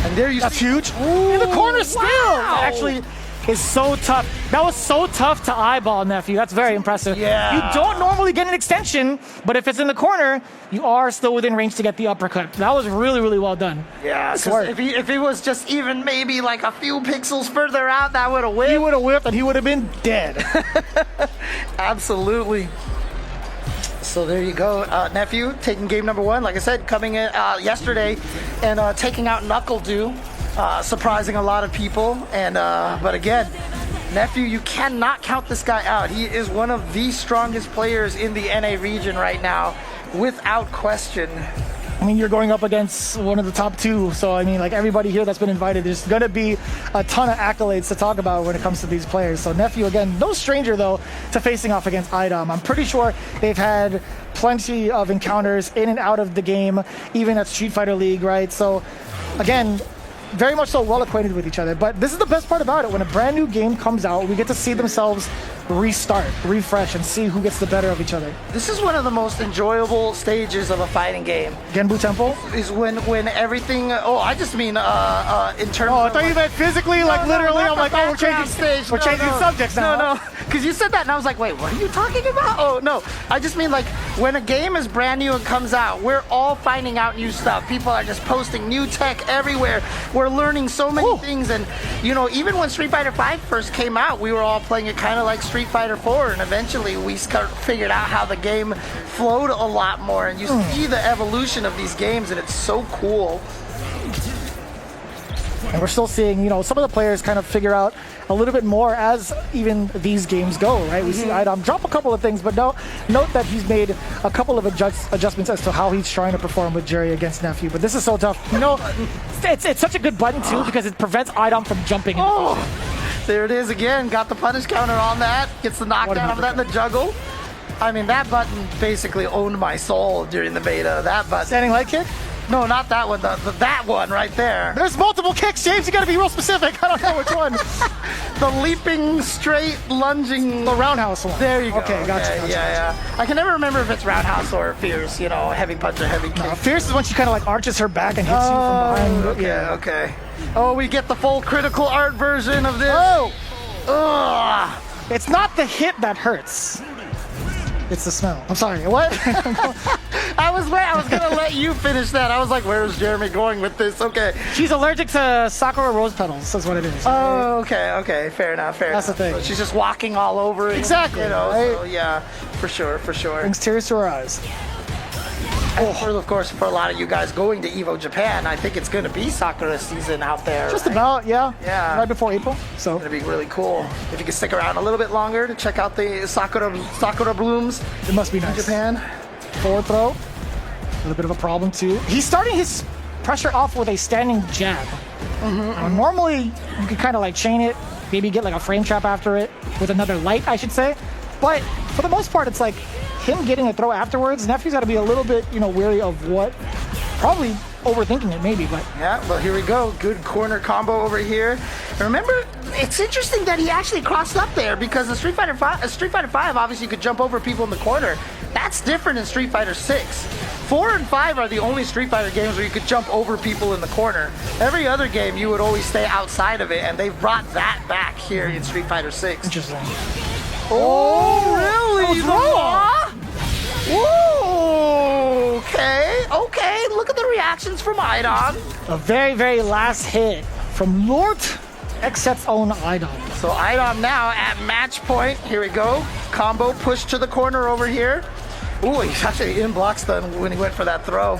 And there you That's see. huge. In the corner still. wow. That actually is so tough. That was so tough to eyeball, Nephew. That's very impressive. Yeah. You don't normally get an extension, but if it's in the corner, you are still within range to get the uppercut. That was really, really well done. Yeah, 'cause Smart. if he was just even maybe like a few pixels further out, that would have He whipped. would have whipped and he would have been dead. Absolutely. So there you go, Nephew taking game number 1. Like I said, coming in yesterday and taking out NuckleDu, surprising a lot of people. And but again, Nephew, you cannot count this guy out. He is one of the strongest players in the NA region right now, without question. I mean, you're going up against one of the top 2, so I mean, like everybody here that's been invited, there's going to be a ton of accolades to talk about when it comes to these players. So Nephew, again, no stranger though to facing off against iDom. I'm pretty sure they've had plenty of encounters in and out of the game, even at Street Fighter League, right? So again, very much so well acquainted with each other. But this is the best part about it. When a brand new game comes out, we get to see themselves restart, refresh, and see who gets the better of each other. This is one of the most enjoyable stages of a fighting game. Genbu Temple? Is when everything. Oh, I just mean in terms. Oh, I of thought you meant physically, like literally. I'm like, oh, we're changing stage. We're changing subjects now. No, because you said that, and I was like, wait, what are you talking about? Oh no, I just mean like when a game is brand new and comes out, we're all finding out new stuff. People are just posting new tech everywhere. We're learning so many Ooh. things, and you know, even when Street Fighter 5 first came out, we were all playing it kind of like Street Fighter 4, and eventually we figured out how the game flowed a lot more, and you see the evolution of these games, and it's so cool. And we're still seeing, you know, some of the players kind of figure out a little bit more as even these games go, right? We see iDom drop a couple of things, but note that he's made a couple of adjustments as to how he's trying to perform with Jerry against Nephew. But this is so tough. You know, it's such a good button, too, because it prevents iDom from jumping. Oh, there it is again. Got the punish counter on that. Gets the knockdown of that in the juggle. I mean, that button basically owned my soul during the beta. That button. Standing leg kick? No, not that one. That one right there. There's multiple kicks, James. You got to be real specific. I don't know which one. The leaping, straight, lunging. The roundhouse one. There you go. Okay, gotcha. Yeah. I can never remember if it's roundhouse or fierce. You know, heavy punch or heavy kick. Fierce is when she kind of like arches her back and hits you from behind. Okay. Oh, we get the full critical art version of this. Oh! Ugh. It's not the hit that hurts. It's the smell. I'm sorry. What? I was gonna let you finish that. I was like, where's Jeremy going with this? Okay. She's allergic to Sakura rose petals. That's what it is. Oh, okay. Fair enough. That's the thing. So she's just walking all over it. Exactly, You know, right? so yeah, for sure. Brings tears to her eyes. Of course, for a lot of you guys going to Evo Japan, I think it's gonna be Sakura season out there. Just right? about, yeah. Yeah. Right before April. So It's gonna be really cool if you can stick around a little bit longer to check out the Sakura blooms it must be in nice. Japan. Forward throw. little bit of a problem too. He's starting his pressure off with a standing jab. Normally, you could kind of like chain it, maybe get like a frame trap after it with another light, I should say. But for the most part, it's like him getting a throw afterwards. Nephew's got to be a little bit, wary of what, probably overthinking it maybe, but. Yeah, well, here we go. Good corner combo over here. Remember, it's interesting that he actually crossed up there because in Street Fighter 5, obviously you could jump over people in the corner. That's different in Street Fighter 6. 4 and 5 are the only Street Fighter games where you could jump over people in the corner. Every other game, you would always stay outside of it, and they've brought that back here in Street Fighter 6. Interesting. Oh, really? That Whoa! Okay. Look at the reactions from iDom. A very, very last hit from Lord Xset's own iDom. So iDom now at match point. Here we go. Combo push to the corner over here. Ooh, he's actually in block stun when he went for that throw.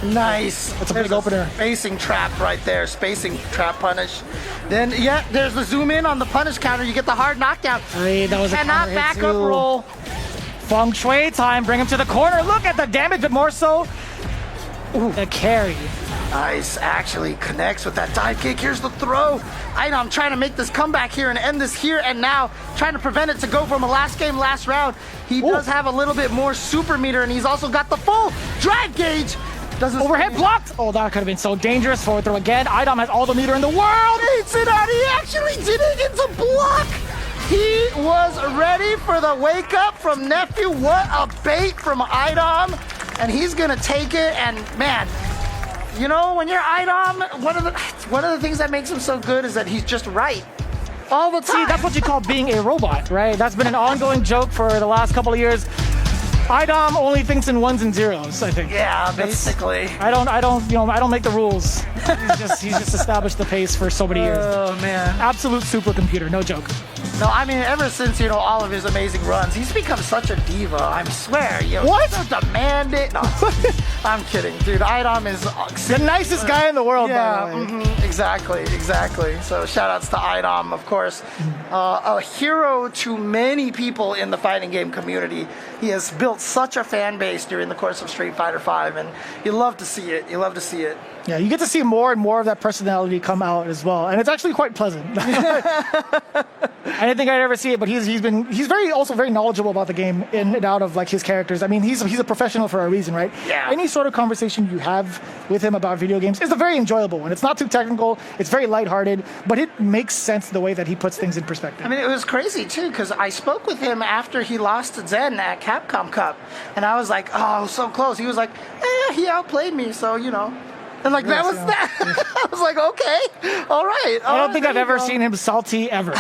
Nice. That's a big opener. Spacing trap right there. Spacing trap punish. Then, yeah, there's the zoom in on the punish counter. You get the hard knockdown. Hey, that was a Cannot counter hit back too. up roll. Feng Shui time. Bring him to the corner. Look at the damage, but more so. Ooh, the carry. Nice, actually connects with that dive kick. Here's the throw. iDom trying to make this comeback here and end this here and now, trying to prevent it to go from a last game, last round. He does have a little bit more super meter, and he's also got the full drive gauge. Doesn't Overhead blocked. Oh, that could have been so dangerous. Forward throw again. iDom has all the meter in the world. Hates it out. He actually didn't get to block. He was ready for the wake up from Nephew. What a bait from iDom. And he's gonna take it, and man, when you're iDom, one of the things that makes him so good is that he's just right all the time. See, that's what you call being a robot, right? That's been an ongoing joke for the last couple of years. iDom only thinks in ones and zeros, I think. Yeah, basically. I don't make the rules. He's just established the pace for so many years. Oh man. Absolute supercomputer, no joke. No, I mean, ever since, all of his amazing runs, he's become such a diva, I swear. What? So demanding. No, I'm kidding, dude. iDom is The nicest guy in the world, yeah, by the way. exactly. So shout outs to iDom, of course. A hero to many people in the fighting game community. He has built such a fan base during the course of Street Fighter 5, and you love to see it. Yeah, you get to see more and more of that personality come out as well, and it's actually quite pleasant. I didn't think I'd ever see it, but he's very knowledgeable about the game in and out of like his characters. I mean, he's a professional for a reason, right? Yeah. Any sort of conversation you have with him about video games is a very enjoyable one. It's not too technical. It's very lighthearted, but it makes sense the way that he puts things in perspective. I mean, it was crazy too, because I spoke with him after he lost to Zen at Capcom Cup, and I was like, oh, so close. He was like, he outplayed me, so And like that was that. I was like, okay, all right. I don't think I've ever seen him salty ever.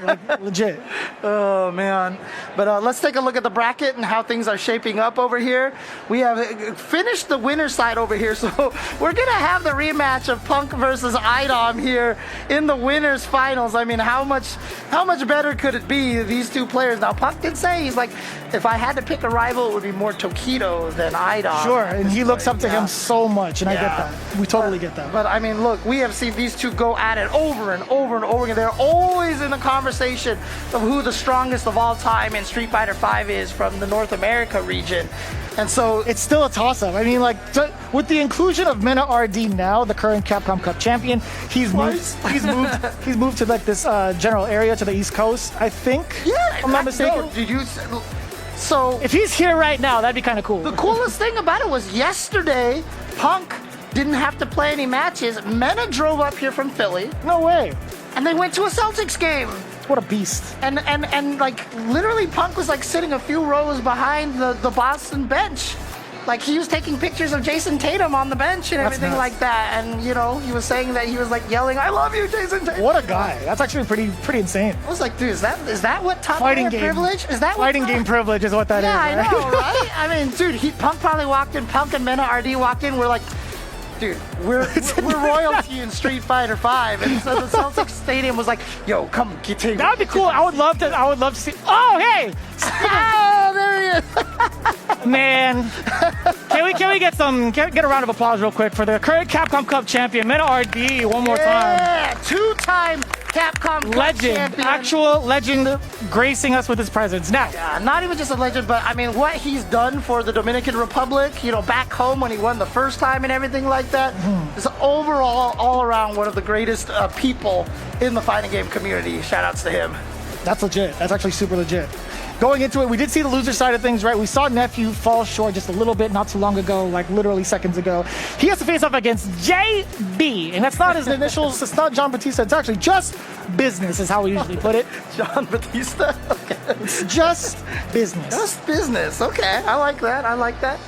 Like legit. Oh man. But let's take a look at the bracket and how things are shaping up over here. We have finished the winner's side over here, so we're gonna have the rematch of Punk versus iDom here in the winners finals. I mean, how much better could it be, these two players? Now Punk did say, he's like, if I had to pick a rival, it would be more Tokido than iDom. Sure, and he looks up to him so much, and I get Yeah. that. We totally get that. But I mean, look, we have seen these two go at it over and over and over again. They're always in the conversation of who the strongest of all time in Street Fighter 5 is from the North America region. And so It's still a toss-up. I mean, with the inclusion of Mena RD now, the current Capcom Cup champion, he's moved to like this general area to the East Coast, I think. yeah, if I'm not mistaken. no, did you? So If he's here right now, that'd be kind of cool. the coolest thing about it was yesterday, Punk didn't have to play any matches. Mena drove up here from Philly, No way. and they went to a Celtics game. What a beast. And like literally Punk was like sitting a few rows behind the Boston bench. Like he was taking pictures of Jason Tatum on the bench and That's everything nuts. like that. And he was saying that he was like yelling, "I love you, Jason Tatum." What a guy. That's actually pretty insane. I was like, dude, is that what top Fighting player game privilege? Is that what Fighting game privilege is what that is. Yeah, I right? know, right? I mean, dude, Punk probably walked in. Punk and Mena RD walked in. We're like, dude, we're royalty in Street Fighter 5, and so the Celtics Stadium was like, yo, come get taken. That would be cool. I would love to see. Oh, hey, Oh, there he is. man. Can we get a round of applause real quick for the current Capcom Cup champion, Mena RD, one more time. Yeah, two-time Capcom Cup Legend, champion. actual legend, gracing us with his presence. Now, Not even just a legend, but I mean, what he's done for the Dominican Republic, you know, back home when he won the first time and everything like that, is overall, all around, one of the greatest people in the fighting game community. Shout outs to him. that's legit. That's actually super legit. Going into it, we did see the loser side of things, right? We saw Nephew fall short just a little bit not too long ago, like literally seconds ago. He has to face off against JB, and that's not his initials. It's not John Batista. It's actually just business, is how we usually put it. John Batista? Okay. It's just business. Just business. Okay, I like that. I like that.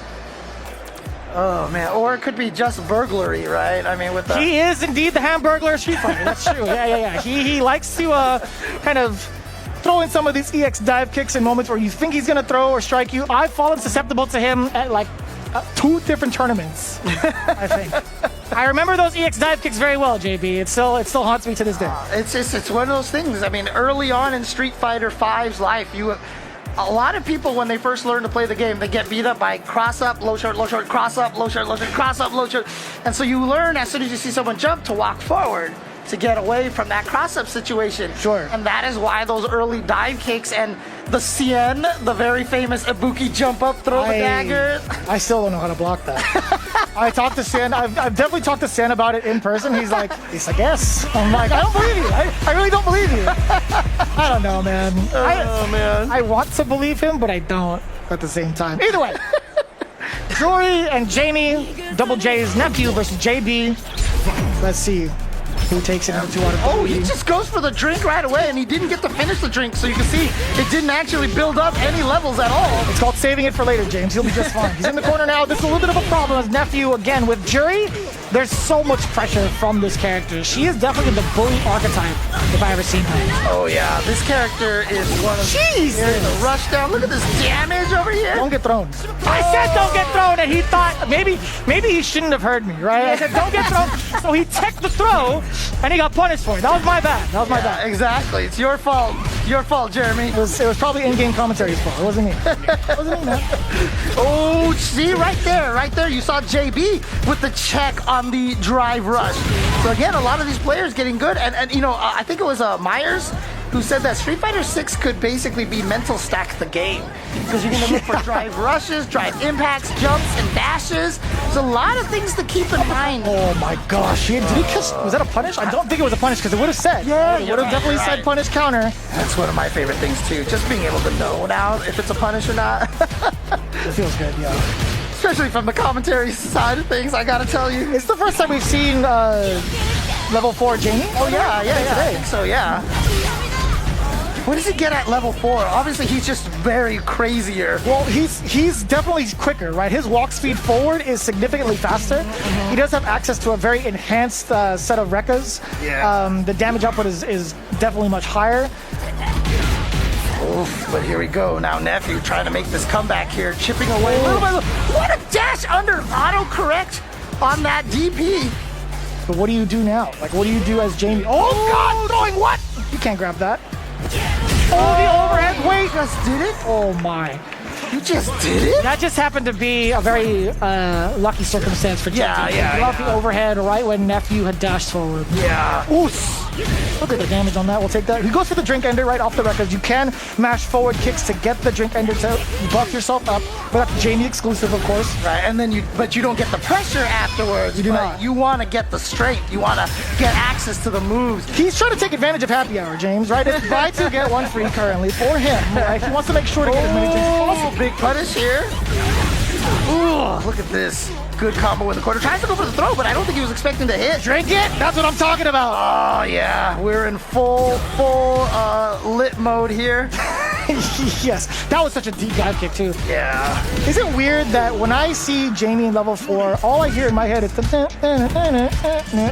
Oh man, or it could be just burglary, right? I mean, with the He is indeed the Hamburglar Street Fighter. That's true. Yeah. He likes to kind of throw in some of these EX dive kicks in moments where you think he's gonna throw or strike you. I've fallen susceptible to him at like 2 different tournaments. I think. I remember those EX dive kicks very well, JB. It still haunts me to this day. it's one of those things. I mean, early on in Street Fighter V's life, a lot of people, when they first learn to play the game, they get beat up by cross up, low short, cross up, low short, cross up, low short. And so you learn as soon as you see someone jump to walk forward to get away from that cross up situation. Sure. And that is why those early dive kicks and the Cien, the very famous Ibuki jump up, throw the dagger. I still don't know how to block that. I talked to Sen. I've definitely talked to Sen about it in person. He's like, yes. I'm like, I don't believe you. I really don't believe you. I don't know, man. Man. I want to believe him, but I don't at the same time. Either way, Jory and Jamie, Double J's nephew versus JB. Let's see who takes it in the 2 out of 3. Oh, he just goes for the drink right away, and he didn't get to finish the drink, so you can see it didn't actually build up any levels at all. It's called saving it for later, James. He'll be just fine. He's in the corner now. This is a little bit of a problem as Nephew again with Jury. There's so much pressure from this character. She is definitely the bully archetype if I ever seen her. Oh yeah, this character is one of Jesus! the rush down. Look at this damage over here. Don't get thrown. I said don't get thrown, and he thought maybe he shouldn't have heard me, right? I said don't get thrown, so he teched the throw, and he got punished for it. That was my bad. That was my bad. Exactly. It's your fault. Your fault, Jeremy. It was probably in-game commentary's fault. It wasn't me. It wasn't me, man. Oh, see right there. You saw JB with the check on the drive rush. So again, a lot of these players getting good, and you know, I think it was Myers who said that Street Fighter 6 could basically be mental stack the game because you're gonna look for drive rushes, drive impacts, jumps, and dashes. There's a lot of things to keep in mind. Oh my gosh. Did he kiss? Was that a punish? I don't think it was a punish because it would have said. Yeah, it would have definitely said punish counter. That's one of my favorite things too. Just being able to know now if it's a punish or not. It feels good, yeah. Especially from the commentary side of things, I gotta tell you. It's the first time we've seen level 4 Jamie. Oh yeah, I today. think so, yeah. What does he get at level 4? Obviously, he's just very crazier. Well, he's definitely quicker, right? His walk speed forward is significantly faster. He does have access to a very enhanced set of rekkas. Yeah. The damage output is definitely much higher. Oof, but here we go. Now Nephew trying to make this comeback here, chipping away little by little. What a dash under autocorrect on that DP. But what do you do now? Like, what do you do as Jamie? Oh, God, throwing what? You can't grab that. Oh, the overhead weight. Just did it? Oh, my. You just did it? That just happened to be a very lucky circumstance for Jamie. Yeah. He got the overhead right when Nephew had dashed forward. Yeah. Oos. Look at the damage on that. We'll take that. He goes for the drink ender right off the record. You can mash forward kicks to get the drink ender to buff yourself up, but that's Jamie exclusive, of course. Right, and then but you don't get the pressure afterwards. You do but not. You want to get the strength. You want to get access to the moves. He's trying to take advantage of happy hour, James, right? It's buy 2, get 1 free currently for him. Right? He wants to make sure to get as many drinks as possible. Big punish here. Ooh, look at this. Good combo in the corner. Tries to go for the throw, but I don't think he was expecting to hit. Drink it. That's what I'm talking about. Oh, yeah. We're in full lit mode here. Yes, that was such a deep dive kick too. Yeah. Is it weird that when I see Jamie in level 4, all I hear in my head is the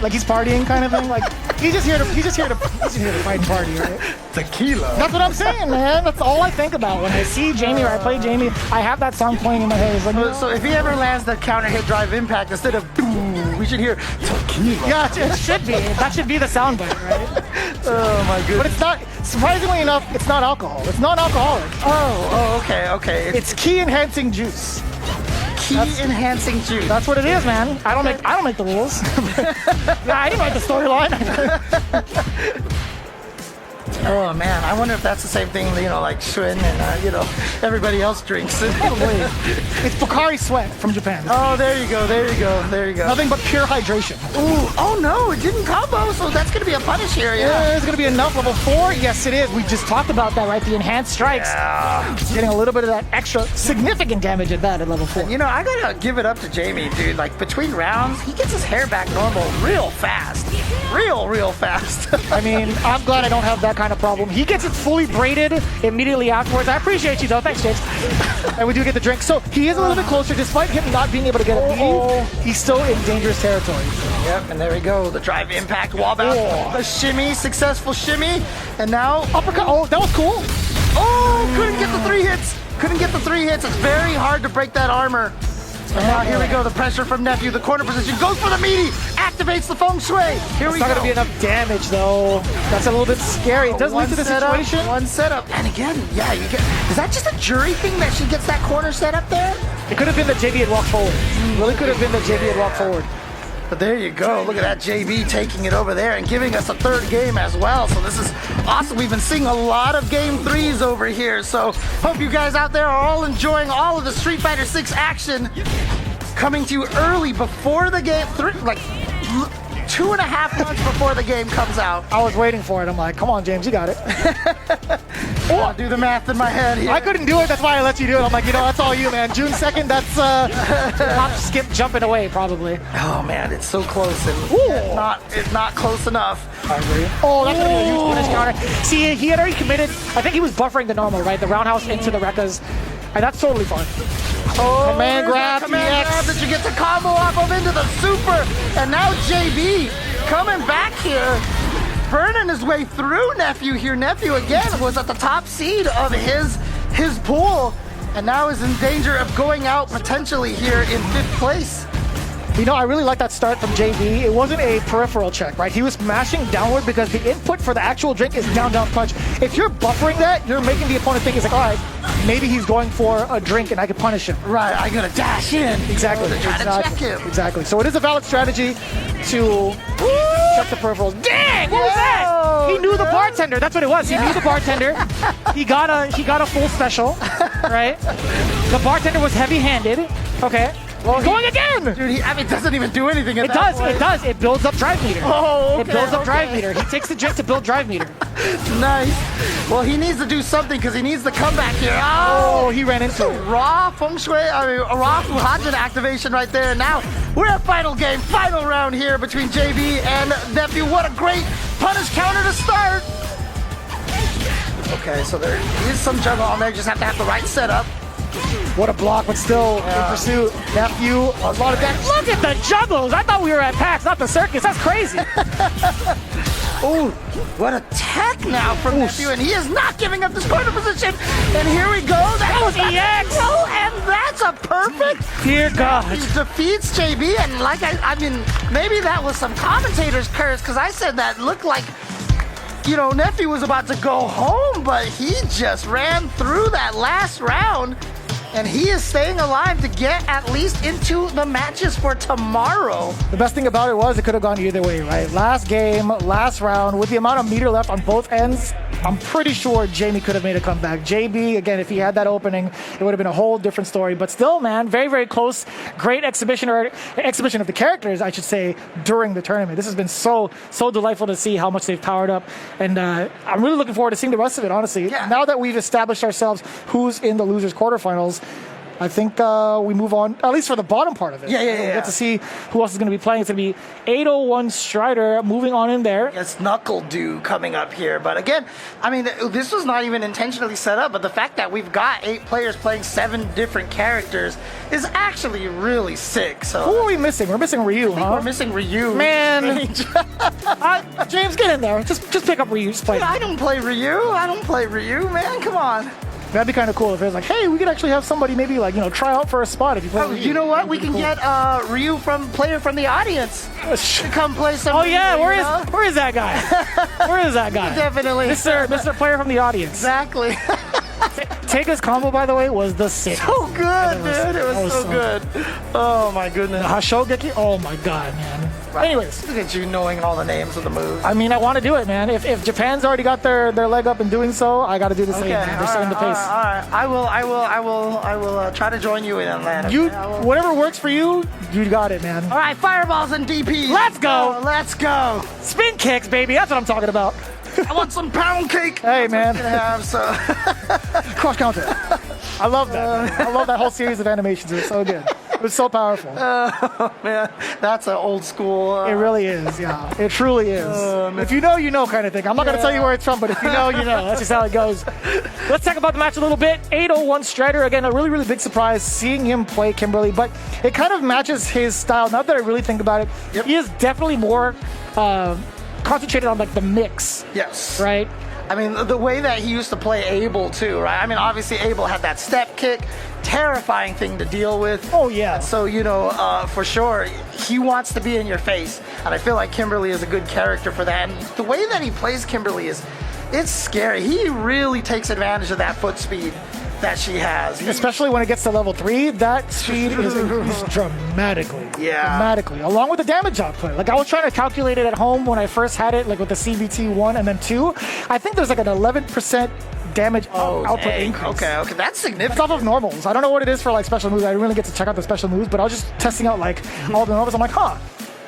like he's partying kind of thing? Like he's just here to fight and party, right? Tequila. That's what I'm saying, man. That's all I think about when I see Jamie or I play Jamie. I have that song playing in my head. It's like, So if he ever lands the counter hit drive impact instead of boom, we should hear tequila. yeah, it should be. That should be the soundbite, right? Oh my goodness. But it's not. Surprisingly enough, it's not alcohol. It's non-alcoholic. Oh, okay. It's key enhancing juice. Key enhancing juice. That's what it is, man. I don't make the rules. I didn't write the storyline. Oh man, I wonder if that's the same thing, like Shun and everybody else drinks. Probably. It's Pocari Sweat from Japan. Oh, there you go. Nothing but pure hydration. Ooh, oh no, it didn't combo, so that's gonna be a punish here. Yeah. Is it going to be enough? Level 4? Yes, it is. We just talked about that, right? The enhanced strikes. Getting a little bit of that extra significant damage at that at level 4. I gotta give it up to Jamie, dude. Like between rounds, he gets his hair back normal real fast. Real fast. I mean, I'm glad I don't have that kind of problem. He gets it fully braided immediately afterwards. I appreciate you, though. Thanks, James. And we do get the drink. So he is a little bit closer. Despite him not being able to get a lead, he's still in dangerous territory. Yep, and there we go. The drive impact, wall bounce, the shimmy, successful shimmy. And now, uppercut. Oh, that was cool. Oh, couldn't get the 3 hits. It's very hard to break that armor. And now here we go, the pressure from Nephew, the corner position, goes for the meaty, activates the feng shui. Here we go. It's not going to be enough damage, though. That's a little bit scary. It does lead to the situation. One setup. And again, yeah, is that just a jury thing that she gets that corner set up there? It could have been that JB had walked forward. Really could have been that JB had walked forward. But there you go. Look at that JB taking it over there and giving us a 3rd game as well. So this is awesome. We've been seeing a lot of game 3s over here. So hope you guys out there are all enjoying all of the Street Fighter 6 action coming to you early before the game, 2.5 months before the game comes out. I was waiting for it. I'm like, come on, James, you got it. I'll do the math in my head here. I couldn't do it. That's why I let you do it. I'm like, that's all you, man. June 2nd, that's hop, skip, jumping away, probably. Oh, man, it's so close. And it's not close enough. I agree. Oh, that's going to be a huge punish counter. See, he had already committed. I think he was buffering the normal, right? The roundhouse into the Rekkas. And that's totally fine. Oh, command grab that you get the combo off of into the super. And now JB coming back here. Burning his way through Nephew here. Nephew again was at the top seed of his pool. And now is in danger of going out potentially here in 5th place. I really like that start from JB. It wasn't a peripheral check, right? He was mashing downward because the input for the actual drink is down punch. If you're buffering that, you're making the opponent think, it's like, all right, maybe he's going for a drink and I can punish him. Right, I'm going to dash in. Exactly. To try to check him. Exactly. So it is a valid strategy to check the peripherals. Dang, what was that? He knew the bartender. That's what it was. He knew the bartender. He got a full special, right? The bartender was heavy-handed. Okay. Well, going again! Dude, it doesn't even do anything at that point. It does. It builds up drive meter. Oh, okay, It builds up drive meter. He takes the drink to build drive meter. Nice. Well, he needs to do something because he needs to come back here. Oh, he ran into it. Raw feng shui, a raw Fuhajin activation right there. Now, we're at final game, final round here between JB and Nephew. What a great punish counter to start. Okay, so there is some juggle on there. Just have to have the right setup. What a block, but still in pursuit. Nephew, a lot of damage. Look at the juggles! I thought we were at PAX, not the circus. That's crazy. Oh, what a tech now from Nephew, and he is not giving up this corner position. And here we go. That was EX. Oh, and that's a perfect. Dear God. He defeats JB, and like I mean, maybe that was some commentator's curse because I said that looked like. Nephew was about to go home, but he just ran through that last round. And he is staying alive to get at least into the matches for tomorrow. The best thing about it was it could have gone either way, right? Last game, last round, with the amount of meter left on both ends, I'm pretty sure Jamie could have made a comeback. JB, again, if he had that opening, it would have been a whole different story. But still, man, very, very close. Great exhibition of the characters, I should say, during the tournament. This has been so delightful to see how much they've powered up. And I'm really looking forward to seeing the rest of it, honestly. Yeah. Now that we've established ourselves who's in the losers quarterfinals, I think we move on, at least for the bottom part of it. Yeah. We get to see who else is going to be playing. It's going to be 801 Strider moving on in there. It's NuckleDu coming up here. But again, I mean, this was not even intentionally set up, but the fact that we've got 8 players playing 7 different characters is actually really sick. So who are we missing? We're missing Ryu, huh? We're missing Ryu. Man. James, get in there. Just pick up Ryu's play. I don't play Ryu, man. Come on. That'd be kind of cool if it was like, hey, we could actually have somebody maybe try out for a spot if you play. You know what? We can get Ryu player from the audience to come play some. Oh yeah, where is that guy? Where is that guy? Definitely, Mr. Player from the audience. Exactly. Taker's combo, by the way, was the same. So good, dude. It was so good. Oh my goodness. Hashogeki, oh my god, man. Anyways, Look at you knowing all the names of the moves. I mean, I want to do it, man. If Japan's already got their leg up in doing so, I got to do the same. Okay, Man. They're setting the pace. All right. I will try to join you in Atlanta. You, okay? I will. whatever works for you, you got it, man. All right, fireballs and DP. Let's go. Oh, let's go. Spin kicks, baby. That's what I'm talking about. I want some pound cake. Hey, man. That's what I'm gonna have, so. Cross counter. I love that. Man. I love that whole series of animations. It was so good. It was so powerful. Man, that's an old school. It really is, yeah. It truly is. If you know, you know kind of thing. I'm not going to tell you where it's from, but if you know, you know. That's just how it goes. Let's talk about the match a little bit. 801 Strider, again, a really, really big surprise seeing him play Kimberly, but it kind of matches his style. Now that I really think about it, Yep. he is definitely more concentrated on like the mix, Yes. right? I mean, the way that he used to play Abel too, right? I mean, obviously Abel had that step kick, terrifying thing to deal with. Oh, yeah. So, you know, for sure, he wants to be in your face. And I feel like Kimberly is a good character for that. And the way that he plays Kimberly it's scary. He really takes advantage of that foot speed that she has. Especially when it gets to level 3, that speed is increased dramatically. Yeah. Dramatically. Along with the damage output. Like, I was trying to calculate it at home when I first had it, like with the CBT 1 and then 2. I think there's like an 11% damage output dang. increase. Okay, that's significant. It's off of normals. I don't know what it is for like special moves. I didn't really get to check out the special moves, but I was just testing out like all the normals. I'm like,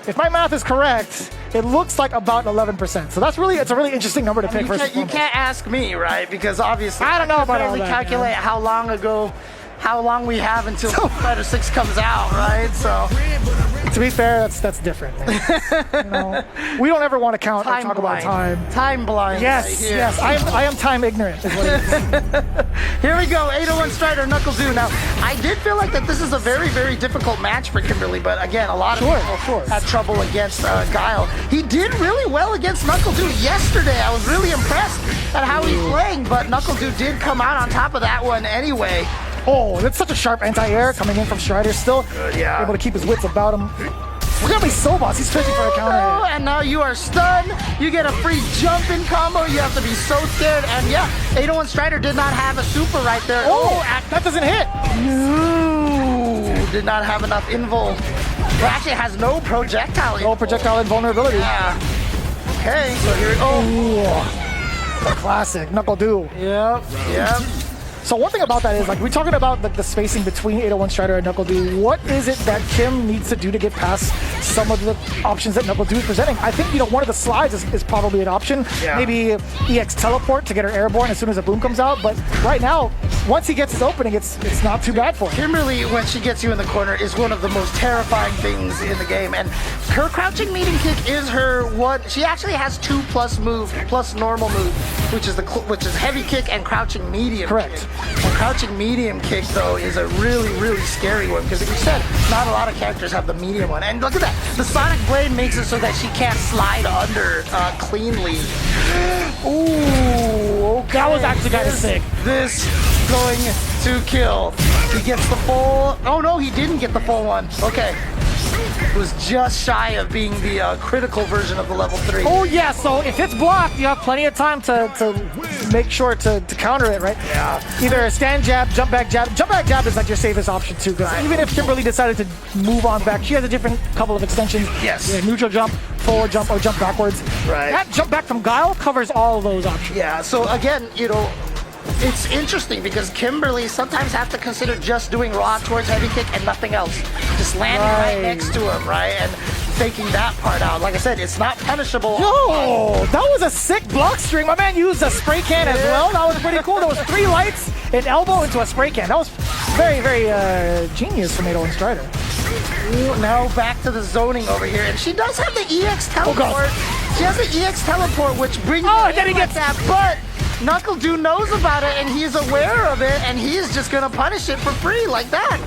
if my math is correct, it looks like about 11%. So it's a really interesting number to pick. You can't ask me, right? Because obviously I don't know about all barely that, calculate how long we have until Fighter 6 comes out, right? So To be fair, that's different. You know, we don't ever want to count or talk about time. Time blind. Yes, right here. yes. I am time ignorant. Is what it is. Here we go, 801 Strider, NuckleDu. Now, I did feel like that this is a very, very difficult match for Kimberly, but again, a lot of people had trouble against Guile. He did really well against NuckleDu yesterday. I was really impressed at how he's playing, but NuckleDu did come out on top of that one anyway. Oh, that's such a sharp anti-air coming in from Strider. Still yeah. able to keep his wits about him. We're gonna be so boss. He's fishing for a counter. No, and now you are stunned. You get a free jumping combo. You have to be so scared. And yeah, 801 Strider did not have a super right there. That doesn't hit. No, did not have enough invul. Well, actually, it has no projectile. No projectile invulnerability. Yeah. Okay, so here. The classic NuckleDu. Yep. So one thing about that is, like, we're talking about the spacing between 801 Strider and NuckleDu. What is it that Kim needs to do to get past some of the options that NuckleDu is presenting? I think, one of the slides is probably an option. Yeah. Maybe EX teleport to get her airborne as soon as a boom comes out. But right now, once he gets his opening, it's not too bad for him. Kimberly, when she gets you in the corner, is one of the most terrifying things in the game. And her crouching medium kick is her one. She actually has 2 plus normal move, which is heavy kick and crouching medium. Correct. Kick. And crouching medium kick, though, is a really, really scary one because, like you said, not a lot of characters have the medium one. And look at that. The Sonic Blade makes it so that she can't slide under cleanly. Ooh, okay. That was actually kind of sick. This going to kill. He gets the full. Oh, no, he didn't get the full one. Okay. It was just shy of being the critical version of the level 3. Oh, yeah. So if it's blocked, you have plenty of time to make sure to counter it, right? Yeah. Either a stand jab, jump back jab. Jump back jab is like your safest option, too. Because even if Kimberly decided to move on back, she has a different couple of extensions. Yes. Yeah, neutral jump, forward jump, or jump backwards. Right. That jump back from Guile covers all of those options. Yeah, so again, it's interesting because Kimberly sometimes have to consider just doing raw towards heavy kick and nothing else. Just landing right next to him, right? And faking that part out. Like I said, it's not punishable. Yo, that was a sick block string. My man used a spray can as well. That was pretty cool. There was 3 lights, an elbow into a spray can. That was very, very genius from 801 Strider. Ooh, now back to the zoning over here. And she does have the EX teleport. She has the EX teleport, which brings and then he gets that, but NuckleDu knows about it and he's aware of it and he's just gonna punish it for free like that.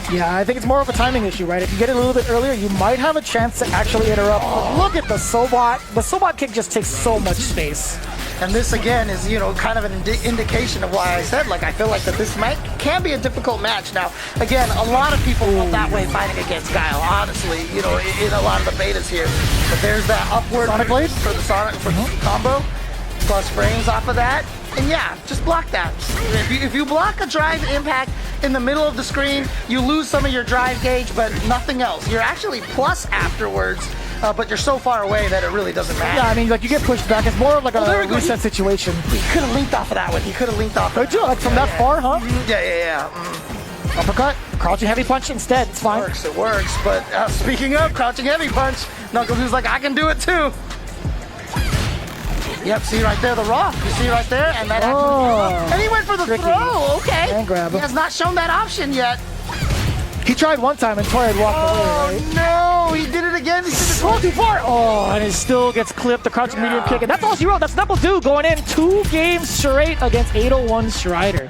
Yeah, I think it's more of a timing issue, right? If you get it a little bit earlier, you might have a chance to actually interrupt. Look at the Sobot. The Sobot kick just takes so much space. And this again is, kind of an indication of why I said, I feel like that this can be a difficult match. Now, again, a lot of people felt that way fighting against Guile, honestly, in a lot of the betas here. But there's that upward Sonic Blade for the Sonic the combo. plus frames off of that. And yeah, just block that. If you block a drive impact in the middle of the screen, you lose some of your drive gauge, but nothing else. You're actually plus afterwards, but you're so far away that it really doesn't matter. Yeah, I mean, like you get pushed back. It's more of like there a we go. reset situation. He could have linked off of that one. He could have linked off of Could you? Like from that far, huh? Yeah. Uppercut, crouching heavy punch instead. It's fine. It works. But speaking of crouching heavy punch, NuckleDu's like, I can do it too. Yep, see right there, the raw. You see right there, and that actually, and he went for the Tricky. throw. Okay, And grab he him. has not shown that option yet. He tried one time and Tori had walked away, right? No, he did it again. He did it Roll too far. Oh, and it still gets clipped. The crouching medium kick, and that's all she wrote. That's NuckleDu going in 2 games straight against 801 Strider.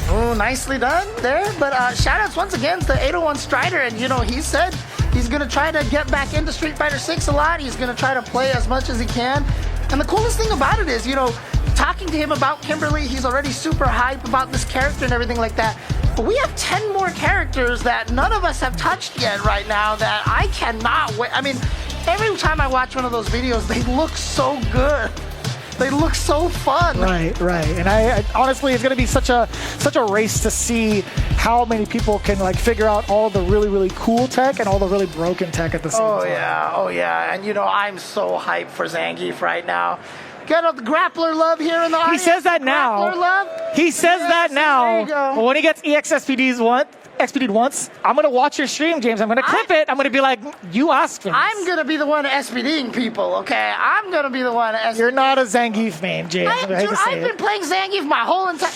Oh, nicely done there. But shout outs once again to 801 Strider. And you know, he said he's going to try to get back into Street Fighter 6 a lot. He's going to try to play as much as he can. And the coolest thing about it is, you know, talking to him about Kimberly, he's already super hype about this character and everything like that. But we have 10 more characters that none of us have touched yet right now that I cannot wait. I mean, every time I watch one of those videos, they look so good. They look so fun. Right. And I honestly, it's going to be such a race to see how many people can like figure out all the really cool tech and all the really broken tech at the same time. Oh yeah. And you know, I'm so hyped for Zangief right now. Get up the grappler love here in the audience. He says that now. Grappler love. He says that There now. you go. But when he gets XPD'd once, I'm going to watch your stream, James. I'm going to clip it. I'm going to be like, you asked for this. I'm gonna be the one SPDing people, okay? I'm gonna be the one SPDing. You're not a Zangief main, James. I hate to say I've been it. playing Zangief my whole entire.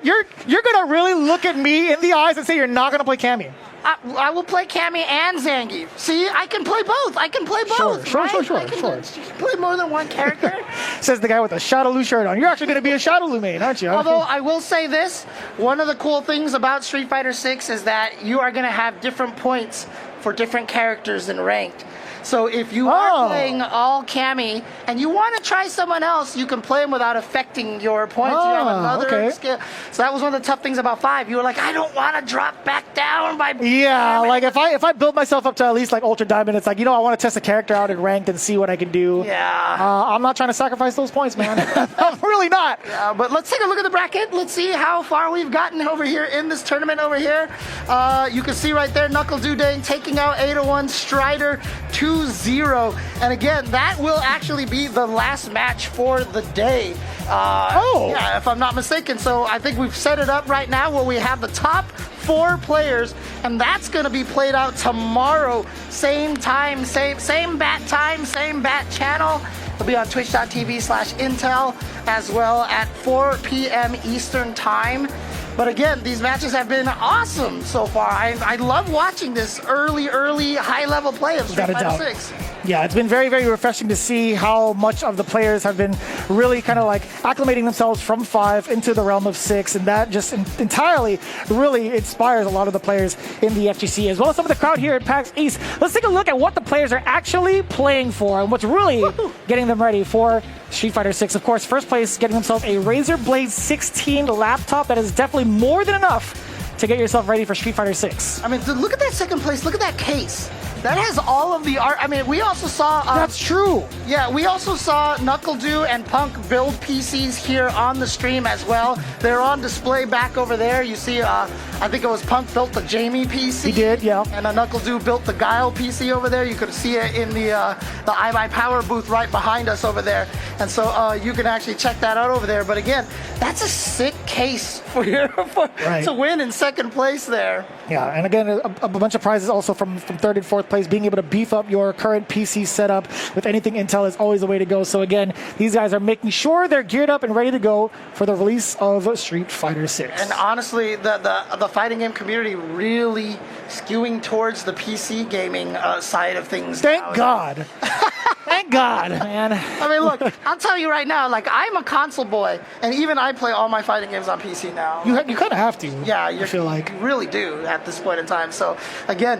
You're going to really look at me in the eyes and say you're not going to play Cammy. I will play Cammy and Zangief. See, I can play both. I can play both. Sure. I can play more than one character. Says the guy with a Shadowloo shirt on. You're actually going to be a Shadowloo main, aren't you? Although I will say this, one of the cool things about Street Fighter 6 is that you are going to have different points for different characters in ranked. So if you are playing all Cammy and you want to try someone else, you can play them without affecting your points. You have another skill. So that was one of the tough things about 5. You were like, I don't want to drop back down by. Yeah, like if I build myself up to at least like Ultra Diamond, it's like, you know, I want to test a character out in ranked and see what I can do. Yeah. I'm not trying to sacrifice those points, man. I'm really not. But let's take a look at the bracket. Let's see how far we've gotten over here in this tournament over here. You can see right there, NuckleDu Dang taking out 801 Strider 2-0. And again, that will actually be the last match for the day. Yeah, if I'm not mistaken. So I think we've set it up right now where we have the top 4 players, and that's going to be played out tomorrow. Same time, same bat time, same bat channel. It'll be on twitch.tv/Intel as well at 4 p.m. Eastern time. But again, these matches have been awesome so far. I love watching this early, high-level play of Street Fighter 6. Yeah, it's been very refreshing to see how much of the players have been really kind of like acclimating themselves from 5 into the realm of 6, and that just entirely really inspires a lot of the players in the FGC, as well as some of the crowd here at PAX East. Let's take a look at what the players are actually playing for and what's really getting them ready for Street Fighter 6. Of course, first place getting themselves a Razer Blade 16 laptop. That is definitely more than enough to get yourself ready for Street Fighter 6. I mean, look at that second place. Look at that case. That has all of the art. I mean, we also saw. That's true. Yeah, we also saw NuckleDu and Punk build PCs here on the stream as well. They're on display back over there. You see, I think it was Punk built the Jamie PC. He did, yeah. And NuckleDu built the Guile PC over there. You could see it in the iMyPower booth right behind us over there. And so you can actually check that out over there. But again, that's a sick case for you to win in second place there. Yeah, and again, a bunch of prizes also from third and fourth place. Being able to beef up your current PC setup with anything Intel is always the way to go. So again, these guys are making sure they're geared up and ready to go for the release of Street Fighter 6. And honestly, the fighting game community really skewing towards the PC gaming side of things. Thank God. Thank God, man. I mean, look, I'll tell you right now, like, I'm a console boy, and even I play all my fighting games on PC now. You kind of have to. Yeah, I feel like. You really do at this point in time. So, again,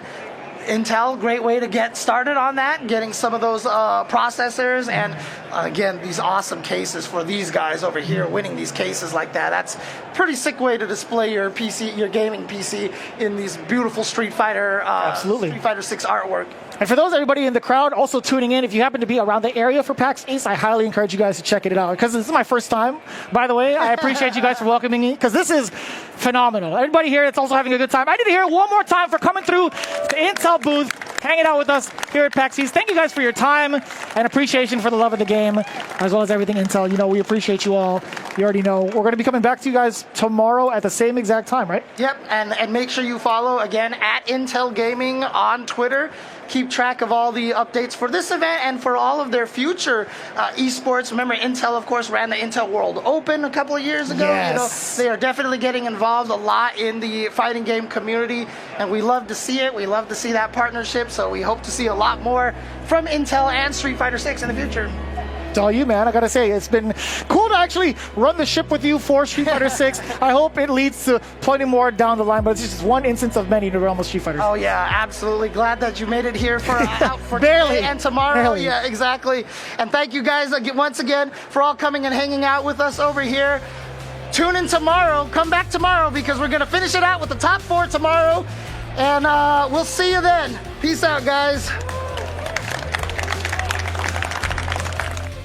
Intel, great way to get started on that, getting some of those processors, and again, these awesome cases for these guys over here, winning these cases like that. That's pretty sick way to display your PC, your gaming PC, in these beautiful Street Fighter, Absolutely. Street Fighter 6 artwork. And for those everybody in the crowd also tuning in, if you happen to be around the area for PAX East, I highly encourage you guys to check it out because this is my first time. By the way, I appreciate you guys for welcoming me because this is phenomenal. Everybody here that's also having a good time, I need to hear it one more time for coming through the Intel booth, hanging out with us here at PAX East. Thank you guys for your time and appreciation for the love of the game, as well as everything Intel. You know, we appreciate you all. You already know. We're going to be coming back to you guys tomorrow at the same exact time, right? Yep, and make sure you follow, again, at Intel Gaming on Twitter. Keep track of all the updates for this event and for all of their future esports. Remember, Intel, of course, ran the Intel World Open a couple of years ago. Yes. You know, they are definitely getting involved a lot in the fighting game community, and we love to see it. We love to see that partnership, so we hope to see a lot more from Intel and Street Fighter 6 in the future. It's all you, man. I gotta say, it's been cool to actually run the ship with you for Street Fighter 6. I hope it leads to plenty more down the line, but it's just one instance of many in the realm of Street Fighter. Oh yeah, absolutely. Glad that you made it here for out for Barely. today and tomorrow. Barely. Yeah, exactly. And thank you guys once again for all coming and hanging out with us over here. Tune in tomorrow. Come back tomorrow because we're gonna finish it out with the top 4 tomorrow, and we'll see you then. Peace out, guys.